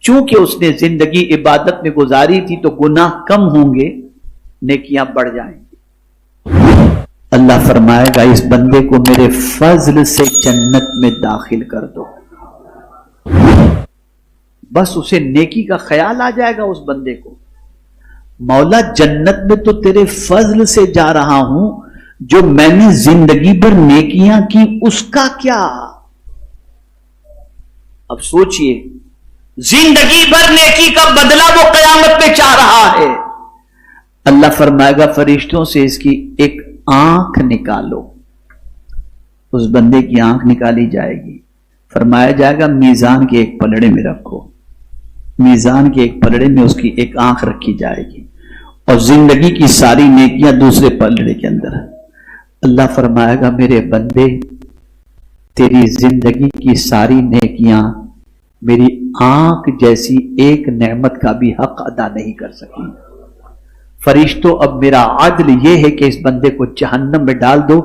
چونکہ اس نے زندگی عبادت میں گزاری تھی تو گناہ کم ہوں گے، نیکیاں بڑھ جائیں گی۔ اللہ فرمائے گا اس بندے کو میرے فضل سے جنت میں داخل کر دو۔ بس اسے نیکی کا خیال آ جائے گا اس بندے کو، مولا جنت میں تو تیرے فضل سے جا رہا ہوں، جو میں نے زندگی بھر نیکیاں کی اس کا کیا؟ اب سوچئے، زندگی بھر نیکی کا بدلہ وہ قیامت میں چاہ رہا ہے۔ اللہ فرمائے گا فرشتوں سے اس کی ایک آنکھ نکالو، اس بندے کی آنکھ نکالی جائے گی، فرمایا جائے گا میزان کے ایک پلڑے میں رکھو، میزان کے ایک پلڑے میں اس کی ایک آنکھ رکھی جائے گی، اور زندگی کی ساری نیکیاں دوسرے پلڑے کے اندر۔ اللہ فرمائے گا میرے بندے، تیری زندگی کی ساری نیکیاں میری آنکھ جیسی ایک نعمت کا بھی حق ادا نہیں کر سکی۔ فرشتوں، اب میرا عدل یہ ہے کہ اس بندے کو جہنم میں ڈال دو،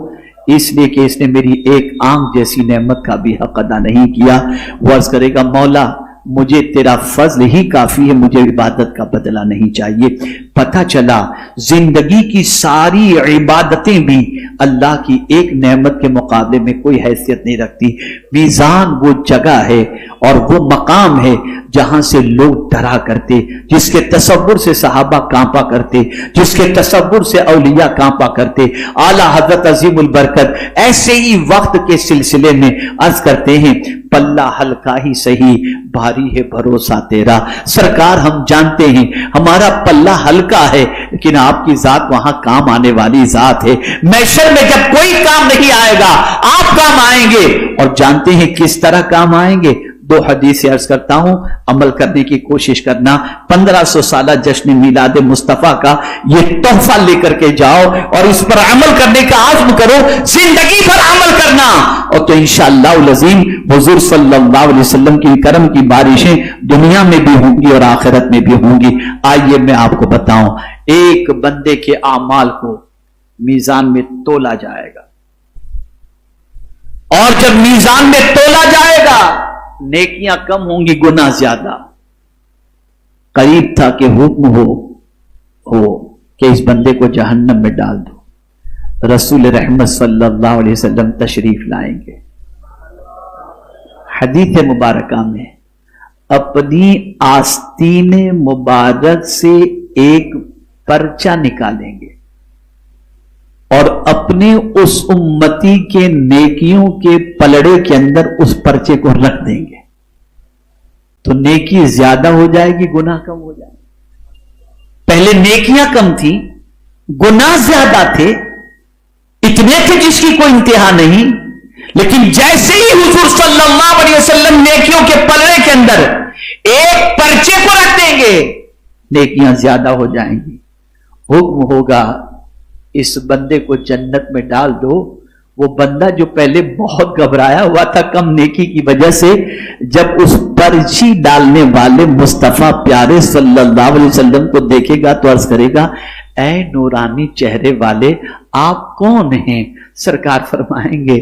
اس لیے کہ اس نے میری ایک آنکھ جیسی نعمت کا بھی حق ادا نہیں کیا۔ وہ عرض کرے گا مولا مجھے تیرا فضل ہی کافی ہے، مجھے عبادت کا بدلہ نہیں چاہیے۔ پتہ چلا زندگی کی ساری عبادتیں بھی اللہ کی ایک نعمت کے مقابلے میں کوئی حیثیت نہیں رکھتی۔ میزان وہ جگہ ہے اور وہ مقام ہے جہاں سے لوگ ڈرا کرتے، جس کے تصور سے صحابہ کانپا کرتے، جس کے تصور سے اولیاء کانپا کرتے۔ اعلیٰ حضرت عظیم البرکت ایسے ہی وقت کے سلسلے میں عرض کرتے ہیں پلہ ہلکا ہی سہی بھاری ہے بھروسہ تیرا۔ سرکار ہم جانتے ہیں ہمارا پلہ ہلکا ہے، لیکن آپ کی ذات وہاں کام آنے والی ذات ہے۔ محشر میں جب کوئی کام نہیں آئے گا آپ کام آئیں گے، اور جانتے ہیں کس طرح کام آئیں گے؟ دو حدیثیں عرض کرتا ہوں، عمل کرنے کی کوشش کرنا۔ 1500 سالہ جشن میلاد مصطفیٰ کا یہ تحفہ لے کر کے جاؤ اور اس پر عمل کرنے کا عزم کرو، زندگی پر عمل کرنا، اور تو انشاءاللہ العظیم حضور صلی اللہ علیہ وسلم کی کرم کی بارشیں دنیا میں بھی ہوں گی اور آخرت میں بھی ہوں گی۔ آئیے میں آپ کو بتاؤں، ایک بندے کے اعمال کو میزان میں تولا جائے گا، اور جب میزان میں تولا جائے گا نیکیاں کم ہوں گی، گناہ زیادہ۔ قریب تھا کہ حکم ہو کہ اس بندے کو جہنم میں ڈال دو، رسول رحمت صلی اللہ علیہ وسلم تشریف لائیں گے، حدیث مبارکہ میں اپنی آستین مبارک سے ایک پرچہ نکالیں گے اور اپنے اس امتی کے نیکیوں کے پلڑے کے اندر اس پرچے کو رکھ دیں گے، تو نیکی زیادہ ہو جائے گی، گناہ کم ہو جائے گا۔ پہلے نیکیاں کم تھی، گناہ زیادہ تھے، اتنے تھے جس کی کوئی انتہا نہیں، لیکن جیسے ہی حضور صلی اللہ علیہ وسلم نیکیوں کے پلڑے کے اندر ایک پرچے کو رکھ دیں گے، نیکیاں زیادہ ہو جائیں گی۔ حکم ہوگا اس بندے کو جنت میں ڈال دو۔ وہ بندہ جو پہلے بہت گھبرایا ہوا تھا کم نیکی کی وجہ سے، جب اس پرچی ڈالنے والے مصطفیٰ پیارے صلی اللہ علیہ وسلم کو دیکھے گا تو عرض کرے گا اے نورانی چہرے والے آپ کون ہیں؟ سرکار فرمائیں گے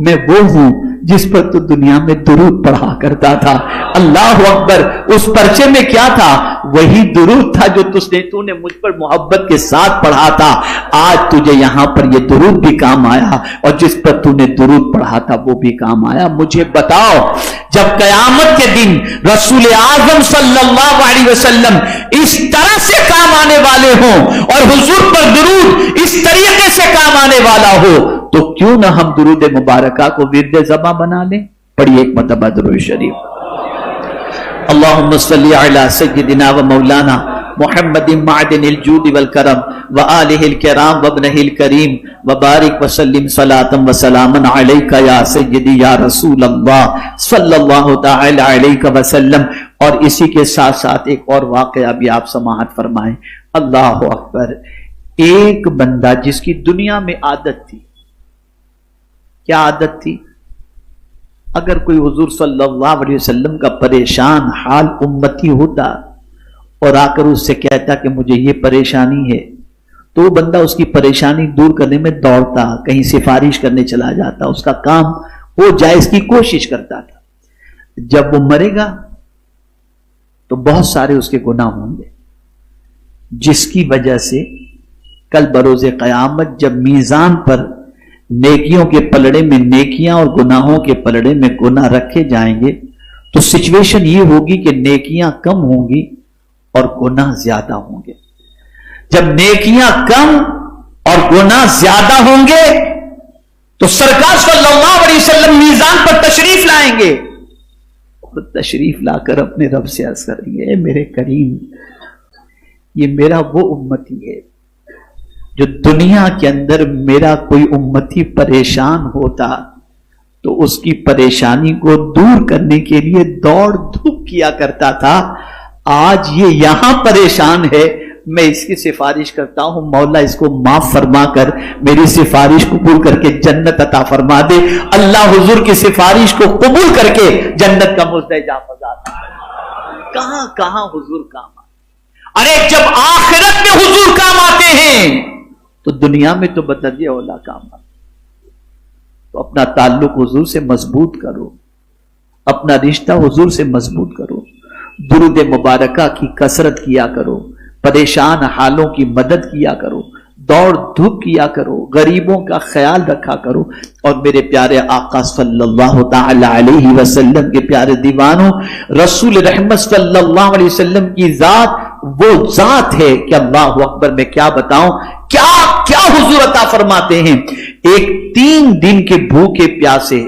میں وہ ہوں جس پر تو دنیا میں درود پڑھا کرتا تھا۔ اللہ اکبر! اس پرچے میں کیا تھا؟ وہی درود تھا جو تو نے مجھ پر محبت کے ساتھ پڑھا تھا۔ آج تجھے یہاں پر یہ درود بھی کام آیا، اور جس پر تو نے درود پڑھا تھا وہ بھی کام آیا۔ مجھے بتاؤ، جب قیامت کے دن رسول اعظم صلی اللہ علیہ وسلم اس طرح سے کام آنے والے ہوں اور حضور پر درود اس طریقے سے کام آنے والا ہو، تو کیوں نہ ہم درود مبارکہ کو ورد زباں بنا لیں؟ پڑھیے ایک مرتبہ درود شریف۔ اللہم صلی علی سیدنا و مولانا محمد معدن الجود والکرم وآلہ الکرام وابنہ الکریم وبارک وسلم صلاۃ وسلاما علیک یا سیدی یا رسول اللہ صلی اللہ تعالی علیہ وسلم. اور اسی کے ساتھ ساتھ ایک اور واقعہ بھی آپ سماعت فرمائیں. اللہ اکبر. ایک بندہ جس کی دنیا میں عادت تھی، کیا عادت تھی؟ اگر کوئی حضور صلی اللہ علیہ وسلم کا پریشان حال امتی ہوتا اور آ کر اس سے کہتا کہ مجھے یہ پریشانی ہے، تو وہ بندہ اس کی پریشانی دور کرنے میں دوڑتا، کہیں سفارش کرنے چلا جاتا، اس کا کام ہو جائے اس کی کوشش کرتا تھا. جب وہ مرے گا تو بہت سارے اس کے گناہ ہوں گے، جس کی وجہ سے کل بروز قیامت جب میزان پر نیکیوں کے پلڑے میں نیکیاں اور گناہوں کے پلڑے میں گناہ رکھے جائیں گے تو سچویشن یہ ہوگی کہ نیکیاں کم ہوں گی اور گناہ زیادہ ہوں گے. جب نیکیاں کم اور گناہ زیادہ ہوں گے تو سرکار صلی اللہ علیہ وسلم میزان پر تشریف لائیں گے اور تشریف لا کر اپنے رب سے عرض کریں گے، اے میرے کریم، یہ میرا وہ امتی ہے جو دنیا کے اندر میرا کوئی امتی پریشان ہوتا تو اس کی پریشانی کو دور کرنے کے لیے دوڑ دھوپ کیا کرتا تھا. آج یہ یہاں پریشان ہے، میں اس کی سفارش کرتا ہوں، مولا اس کو معاف فرما کر میری سفارش قبول کر کے جنت عطا فرما دے. اللہ حضور کی سفارش کو قبول کر کے جنت کا مستحق فضا. کہاں کہاں حضور کام آتے. ارے جب آخرت میں حضور کام آتے ہیں تو دنیا میں تو بتدی اولا کام آتے. تو اپنا تعلق حضور سے مضبوط کرو، اپنا رشتہ حضور سے مضبوط کرو، درود مبارکہ کی کثرت کیا کرو، پریشان حالوں کی مدد کیا کرو، دوڑ دھوپ کیا کرو، غریبوں کا خیال رکھا کرو. اور میرے پیارے آقا صلی اللہ تعالی علیہ وسلم کے پیارے دیوانوں، رسول رحمت صلی اللہ علیہ وسلم کی ذات وہ ذات ہے کہ اللہ اکبر، میں کیا بتاؤں کیا کیا حضور عطا فرماتے ہیں. ایک 3 دن کے بھوکے پیاسے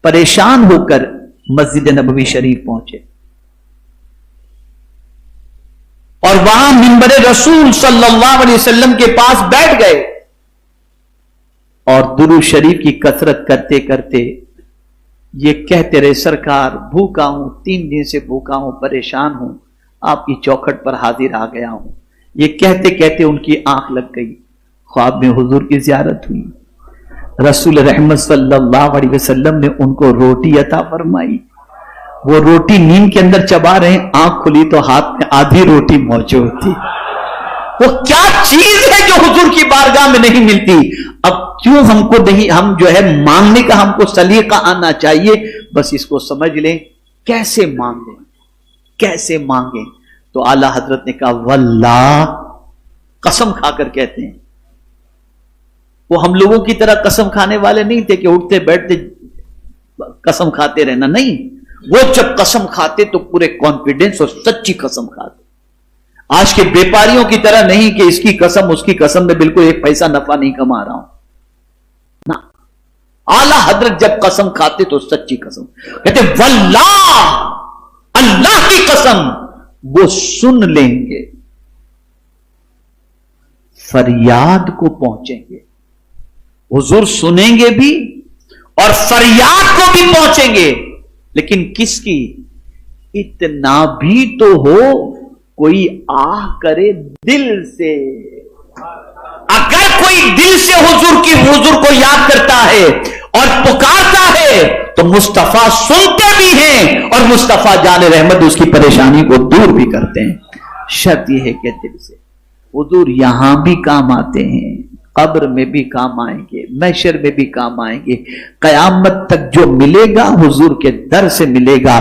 پریشان ہو کر مسجد نبوی شریف پہنچے اور وہاں منبر رسول صلی اللہ علیہ وسلم کے پاس بیٹھ گئے اور درود شریف کی کثرت کرتے کرتے یہ کہتے رہے، سرکار بھوکا ہوں، 3 دن سے بھوکا ہوں، پریشان ہوں، آپ کی چوکھٹ پر حاضر آ گیا ہوں. یہ کہتے کہتے ان کی آنکھ لگ گئی، خواب میں حضور کی زیارت ہوئی. رسول رحمت صلی اللہ علیہ وسلم نے ان کو روٹی عطا فرمائی. وہ روٹی نیند کے اندر چبا رہے، آنکھ کھلی تو ہاتھ میں آدھی روٹی موجود تھی. وہ کیا چیز ہے جو حضور کی بارگاہ میں نہیں ملتی. اب کیوں ہم کو نہیں، ہم جو ہے مانگنے کا ہم کو سلیقہ آنا چاہیے. بس اس کو سمجھ لیں کیسے مانگیں، کیسے مانگیں. تو اعلی حضرت نے کہا واللہ، قسم کھا کر کہتے ہیں. وہ ہم لوگوں کی طرح قسم کھانے والے نہیں تھے کہ اٹھتے بیٹھتے قسم کھاتے رہنا، نہیں. وہ جب قسم کھاتے تو پورے کانفیڈنس اور سچی قسم کھاتے. آج کے بیپاریوں کی طرح نہیں کہ اس کی قسم اس کی قسم میں بالکل 1 پیسہ نفع نہیں کما رہا ہوں. نہ، اعلی حضرت جب قسم کھاتے تو سچی قسم کہتے، واللہ، اللہ کی قسم وہ سن لیں گے، فریاد کو پہنچیں گے. حضور سنیں گے بھی اور فریاد کو بھی پہنچیں گے. لیکن کس کی؟ اتنا بھی تو ہو کوئی آہ کرے دل سے. اگر کوئی دل سے حضور کو یاد کرتا ہے اور پکارتا ہے تو مصطفیٰ سنتے بھی ہیں اور مصطفیٰ جان رحمت اس کی پریشانی کو دور بھی کرتے ہیں. شرط یہ ہے کہ دل سے. حضور یہاں بھی کام آتے ہیں، قبر میں بھی کام آئیں گے، محشر میں بھی کام آئیں گے. قیامت تک جو ملے گا حضور کے در سے ملے گا.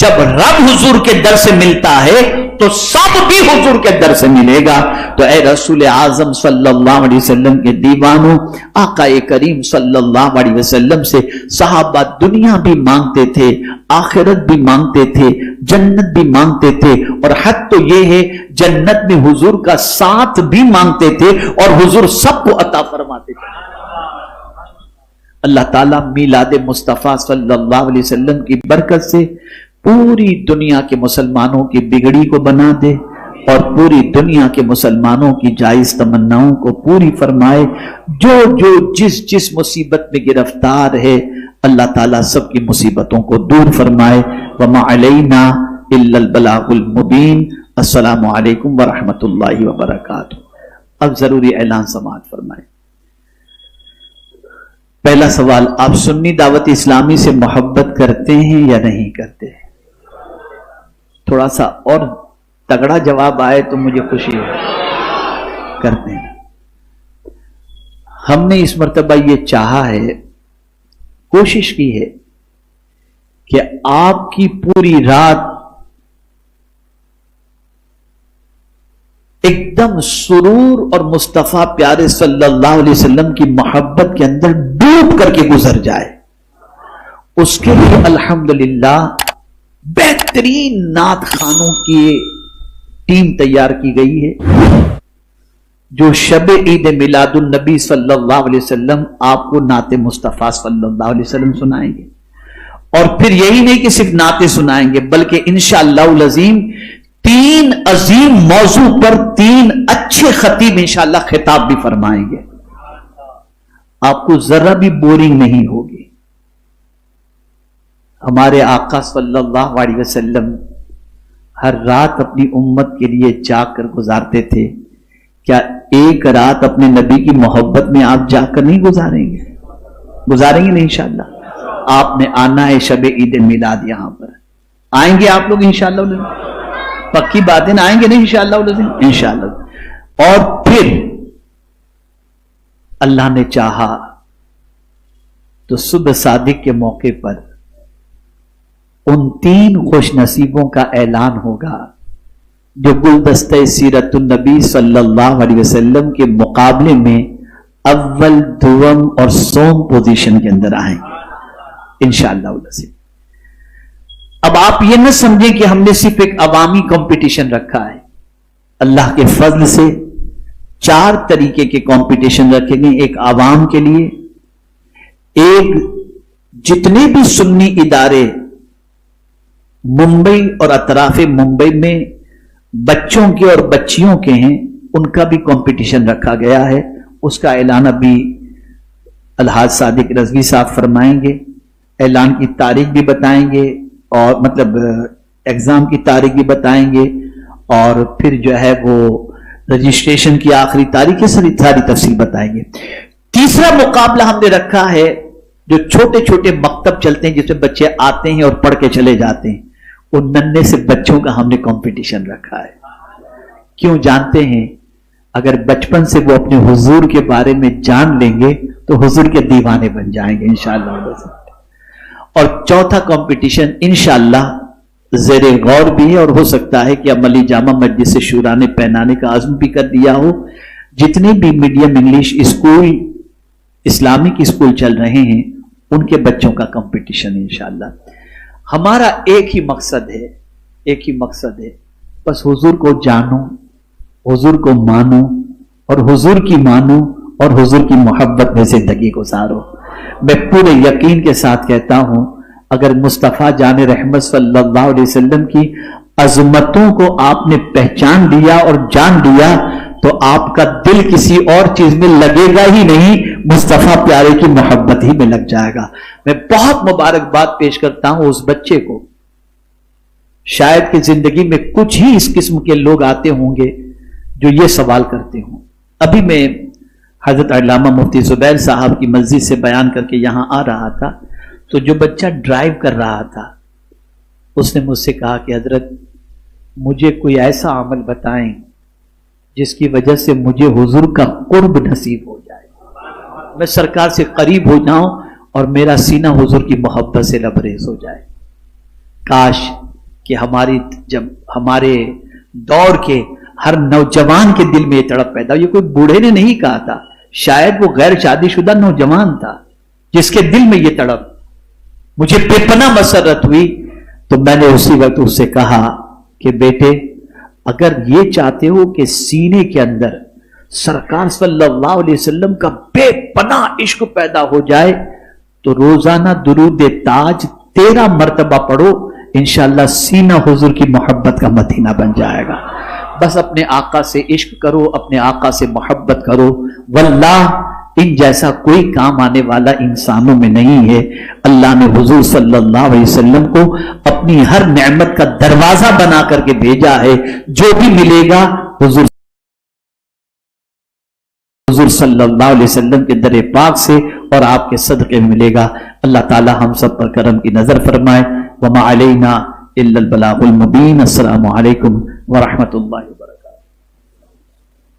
جب رب حضور کے در سے ملتا ہے تو سب بھی حضور کے در سے ملے گا. تو اے رسول اعظم صلی اللہ علیہ وسلم کے دیوانوں، آقا کریم صلی اللہ علیہ وسلم سے صحابہ دنیا بھی مانگتے تھے، آخرت بھی مانگتے تھے، جنت بھی مانگتے تھے، اور حد تو یہ ہے جنت میں حضور کا ساتھ بھی مانگتے تھے اور حضور سب کو عطا فرماتے تھے. اللہ تعالیٰ میلاد مصطفیٰ صلی اللہ علیہ وسلم کی برکت سے پوری دنیا کے مسلمانوں کی بگڑی کو بنا دے اور پوری دنیا کے مسلمانوں کی جائز تمناؤں کو پوری فرمائے. جو جس مصیبت میں گرفتار ہے اللہ تعالیٰ سب کی مصیبتوں کو دور فرمائے. وما علینا الا البلاغ المبین. السلام علیکم ورحمۃ اللہ وبرکاتہ. اب ضروری اعلان سماعت فرمائیں. پہلا سوال، آپ سنی دعوت اسلامی سے محبت کرتے ہیں یا نہیں کرتے؟ تھوڑا سا اور تگڑا جواب آئے تو مجھے خوشی ہو. کرتے ہیں. ہم نے اس مرتبہ یہ چاہا ہے، کوشش کی ہے کہ آپ کی پوری رات ایک دم سرور اور مصطفیٰ پیارے صلی اللہ علیہ وسلم کی محبت کے اندر ڈوب کر کے گزر جائے. اس کے لیے الحمدللہ بہترین نعت خوانوں کی ٹیم تیار کی گئی ہے جو شب عید میلاد النبی صلی اللہ علیہ وسلم آپ کو نعت مصطفیٰ صلی اللہ علیہ وسلم سنائیں گے. اور پھر یہی نہیں کہ صرف نعتیں سنائیں گے بلکہ انشاءاللہ العظیم 3 عظیم موضوع پر 3 اچھے خطیب انشاءاللہ خطاب بھی فرمائیں گے. آپ کو ذرا بھی بورنگ نہیں ہوگی. ہمارے آقا صلی اللہ علیہ وسلم ہر رات اپنی امت کے لیے جاگ کر گزارتے تھے. کیا ایک رات اپنے نبی کی محبت میں آپ جاگ کر نہیں گزاریں گے؟ گزاریں گے نہیں انشاءاللہ. آپ نے آنا ہے شب عید میلاد. یہاں پر آئیں گے آپ لوگ انشاءاللہ. پکی بات ہے نا، آئیں گے نہیں انشاءاللہ انشاءاللہ. اور پھر اللہ نے چاہا تو صبح صادق کے موقع پر ان 3 خوش نصیبوں کا اعلان ہوگا جو گلدستہ سیرت النبی صلی اللہ علیہ وسلم کے مقابلے میں اول، دوم اور سوم پوزیشن کے اندر آئیں گے انشاءاللہ. اب آپ یہ نہ سمجھیں کہ ہم نے صرف ایک عوامی کمپٹیشن رکھا ہے. اللہ کے فضل سے 4 طریقے کے کمپٹیشن رکھے گئے. ایک عوام کے لیے، ایک جتنے بھی سنی ادارے ممبئی اور اطراف ممبئی میں بچوں کے اور بچیوں کے ہیں ان کا بھی کمپٹیشن رکھا گیا ہے. اس کا اعلان ابھی الحاج صادق رضوی صاحب فرمائیں گے. اعلان کی تاریخ بھی بتائیں گے اور مطلب ایگزام کی تاریخ بھی بتائیں گے اور پھر جو ہے وہ رجسٹریشن کی آخری تاریخ ہے، ساری تفصیل بتائیں گے. تیسرا مقابلہ ہم نے رکھا ہے جو چھوٹے چھوٹے مکتب چلتے ہیں جس میں بچے آتے ہیں اور پڑھ کے چلے جاتے ہیں. ان ننھے سے بچوں کا ہم نے کمپٹیشن رکھا ہے. کیوں جانتے ہیں؟ اگر بچپن سے وہ اپنے حضور کے بارے میں جان لیں گے تو حضور کے دیوانے بن جائیں گے انشاءاللہ. اور چوتھا کمپٹیشن انشاءاللہ زیر غور بھی ہے اور ہو سکتا ہے کہ عملی جامع مجلس شورا نے پہنانے کا عزم بھی کر دیا ہو. جتنے بھی medium English school, Islamic school چل رہے ہیں ان کے بچوں کا کمپٹیشن انشاءاللہ. ہمارا ایک ہی مقصد ہے بس حضور کو جانو، حضور کو مانو اور حضور کی مانو اور حضور کی محبت میں زندگی گزارو. میں پورے یقین کے ساتھ کہتا ہوں اگر مصطفیٰ جان رحمت صلی اللہ علیہ وسلم کی عظمتوں کو آپ نے پہچان لیا اور جان لیا تو آپ کا دل کسی اور چیز میں لگے گا ہی نہیں، مصطفیٰ پیارے کی محبت ہی میں لگ جائے گا. میں بہت مبارکباد پیش کرتا ہوں اس بچے کو. شاید کہ زندگی میں کچھ ہی اس قسم کے لوگ آتے ہوں گے جو یہ سوال کرتے ہوں. ابھی میں حضرت علامہ مفتی زبیر صاحب کی مسجد سے بیان کر کے یہاں آ رہا تھا تو جو بچہ ڈرائیو کر رہا تھا اس نے مجھ سے کہا کہ حضرت مجھے کوئی ایسا عمل بتائیں جس کی وجہ سے مجھے حضور کا قرب نصیب ہو جائے، میں سرکار سے قریب ہو جاؤں اور میرا سینہ حضور کی محبت سے لبریز ہو جائے. کاش کہ ہمارے دور کے ہر نوجوان کے دل میں یہ تڑپ پیدا ہو. یہ کوئی بوڑھے نے نہیں کہا تھا، شاید وہ غیر شادی شدہ نوجوان تھا جس کے دل میں یہ تڑپ. مجھے بے پناہ مسرت ہوئی تو میں نے اسی وقت اس سے کہا کہ بیٹے اگر یہ چاہتے ہو کہ سینے کے اندر سرکار صلی اللہ علیہ وسلم کا بے پناہ عشق پیدا ہو جائے تو روزانہ درود تاج 13 مرتبہ پڑھو، انشاءاللہ سینہ حضور کی محبت کا مدینہ بن جائے گا. بس اپنے آقا سے عشق کرو، اپنے آقا سے محبت کرو، واللہ ان جیسا کوئی کام آنے والا انسانوں میں نہیں ہے۔ اللہ نے حضور صلی اللہ علیہ وسلم کو اپنی ہر نعمت کا دروازہ بنا کر کے بھیجا ہے، جو بھی ملے گا حضور صلی اللہ علیہ وسلم کے در پاک سے اور آپ کے صدقے میں ملے گا۔ اللہ تعالی ہم سب پر کرم کی نظر فرمائے۔ وما علینا الا البلاغ المبین۔ السلام علیکم ورحمۃ اللہ وبرکاتہ۔